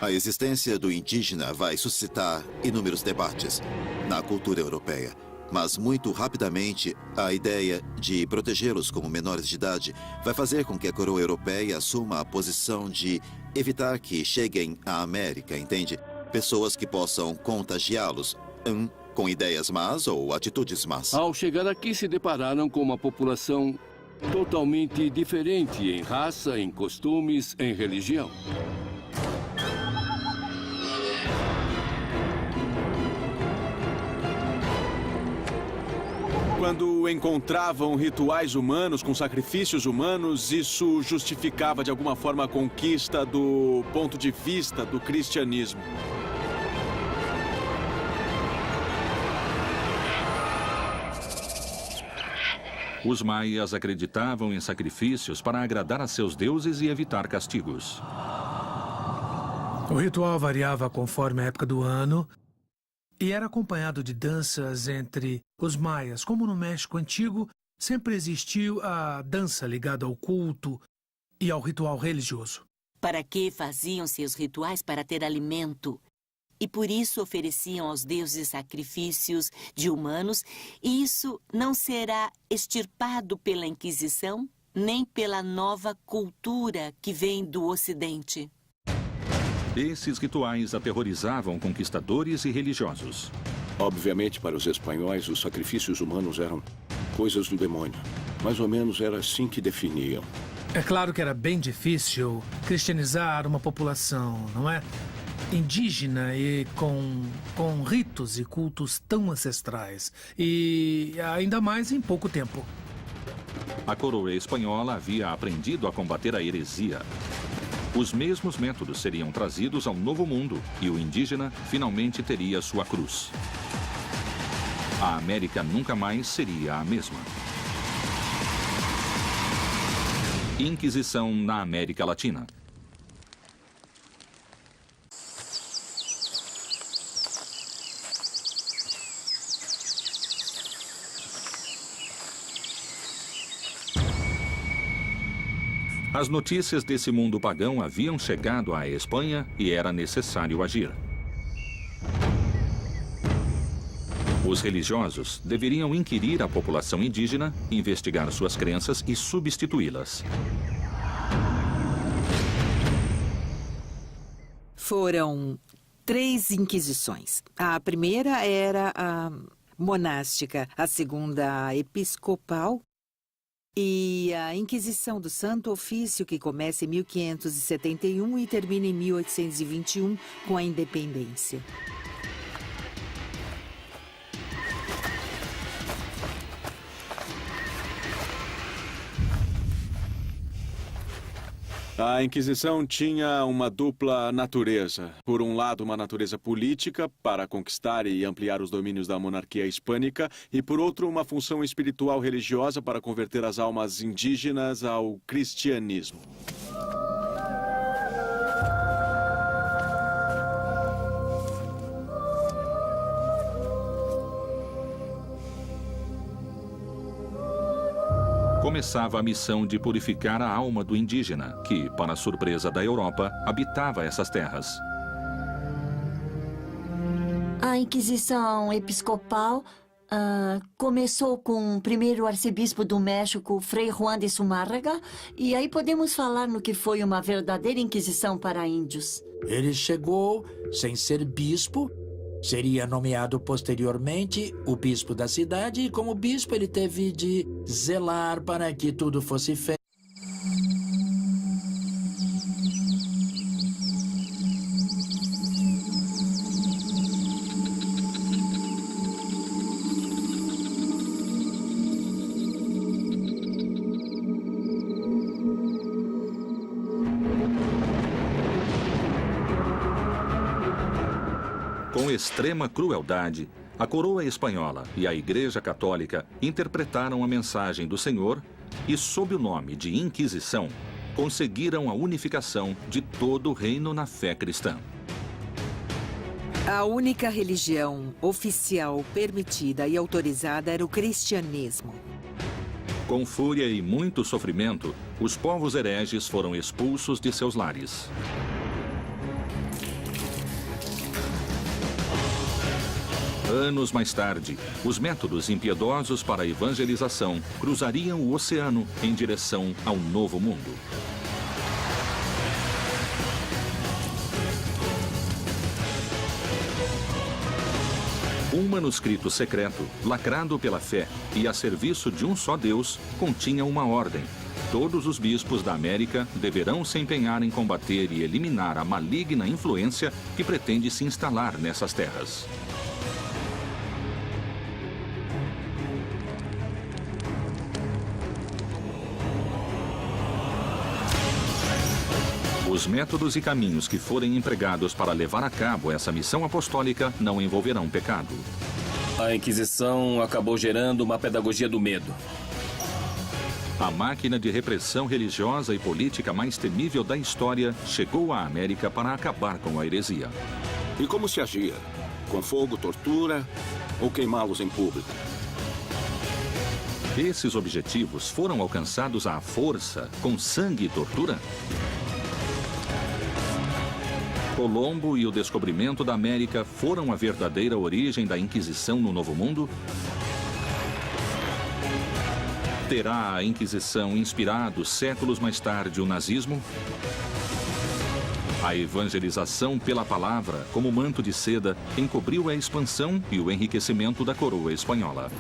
A existência do indígena vai suscitar inúmeros debates na cultura europeia. Mas muito rapidamente, a ideia de protegê-los como menores de idade vai fazer com que a coroa europeia assuma a posição de evitar que cheguem à América, entende? Pessoas que possam contagiá-los, com ideias más ou atitudes más. Ao chegar aqui, se depararam com uma população totalmente diferente em raça, em costumes, em religião. Quando encontravam rituais humanos com sacrifícios humanos, isso justificava de alguma forma a conquista do ponto de vista do cristianismo. Os maias acreditavam em sacrifícios para agradar a seus deuses e evitar castigos. O ritual variava conforme a época do ano e era acompanhado de danças entre os maias. Como no México Antigo, sempre existiu a dança ligada ao culto e ao ritual religioso. Para que faziam seus rituais? Para ter alimento. E por isso ofereciam aos deuses sacrifícios de humanos, e isso não será extirpado pela Inquisição, nem pela nova cultura que vem do Ocidente. Esses rituais aterrorizavam conquistadores e religiosos. Obviamente, para os espanhóis, os sacrifícios humanos eram coisas do demônio. Mais ou menos era assim que definiam. É claro que era bem difícil cristianizar uma população, não é? Indígena e com ritos e cultos tão ancestrais. E ainda mais em pouco tempo. A coroa espanhola havia aprendido a combater a heresia. Os mesmos métodos seriam trazidos ao Novo Mundo e o indígena finalmente teria sua cruz. A América nunca mais seria a mesma. Inquisição na América Latina. As notícias desse mundo pagão haviam chegado à Espanha e era necessário agir. Os religiosos deveriam inquirir a população indígena, investigar suas crenças e substituí-las. Foram 3 inquisições. A primeira era a monástica, a segunda a episcopal e a Inquisição do Santo Ofício, que começa em 1571 e termina em 1821 com a independência. A Inquisição tinha uma dupla natureza. Por um lado, uma natureza política, para conquistar e ampliar os domínios da monarquia hispânica, e por outro, uma função espiritual religiosa para converter as almas indígenas ao cristianismo. Começava a missão de purificar a alma do indígena, que, para a surpresa da Europa, habitava essas terras. A Inquisição episcopal começou com o primeiro arcebispo do México, Frei Juan de Zumárraga, e aí podemos falar no que foi uma verdadeira inquisição para índios. Ele chegou sem ser bispo, seria nomeado posteriormente o bispo da cidade, e como bispo ele teve de zelar para que tudo fosse feito. Com extrema crueldade, a coroa espanhola e a Igreja Católica interpretaram a mensagem do Senhor e, sob o nome de Inquisição, conseguiram a unificação de todo o reino na fé cristã. A única religião oficial permitida e autorizada era o cristianismo. Com fúria e muito sofrimento, os povos hereges foram expulsos de seus lares. Anos mais tarde, os métodos impiedosos para a evangelização cruzariam o oceano em direção ao Novo Mundo. Um manuscrito secreto, lacrado pela fé e a serviço de um só Deus, continha uma ordem. Todos os bispos da América deverão se empenhar em combater e eliminar a maligna influência que pretende se instalar nessas terras. Os métodos e caminhos que forem empregados para levar a cabo essa missão apostólica não envolverão pecado. A Inquisição acabou gerando uma pedagogia do medo. A máquina de repressão religiosa e política mais temível da história chegou à América para acabar com a heresia. E como se agia? Com fogo, tortura ou queimá-los em público? Esses objetivos foram alcançados à força, com sangue e tortura? Colombo e o descobrimento da América foram a verdadeira origem da Inquisição no Novo Mundo? Terá a Inquisição inspirado séculos mais tarde o nazismo? A evangelização pela palavra, como manto de seda, encobriu a expansão e o enriquecimento da coroa espanhola.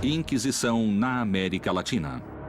Inquisição na América Latina.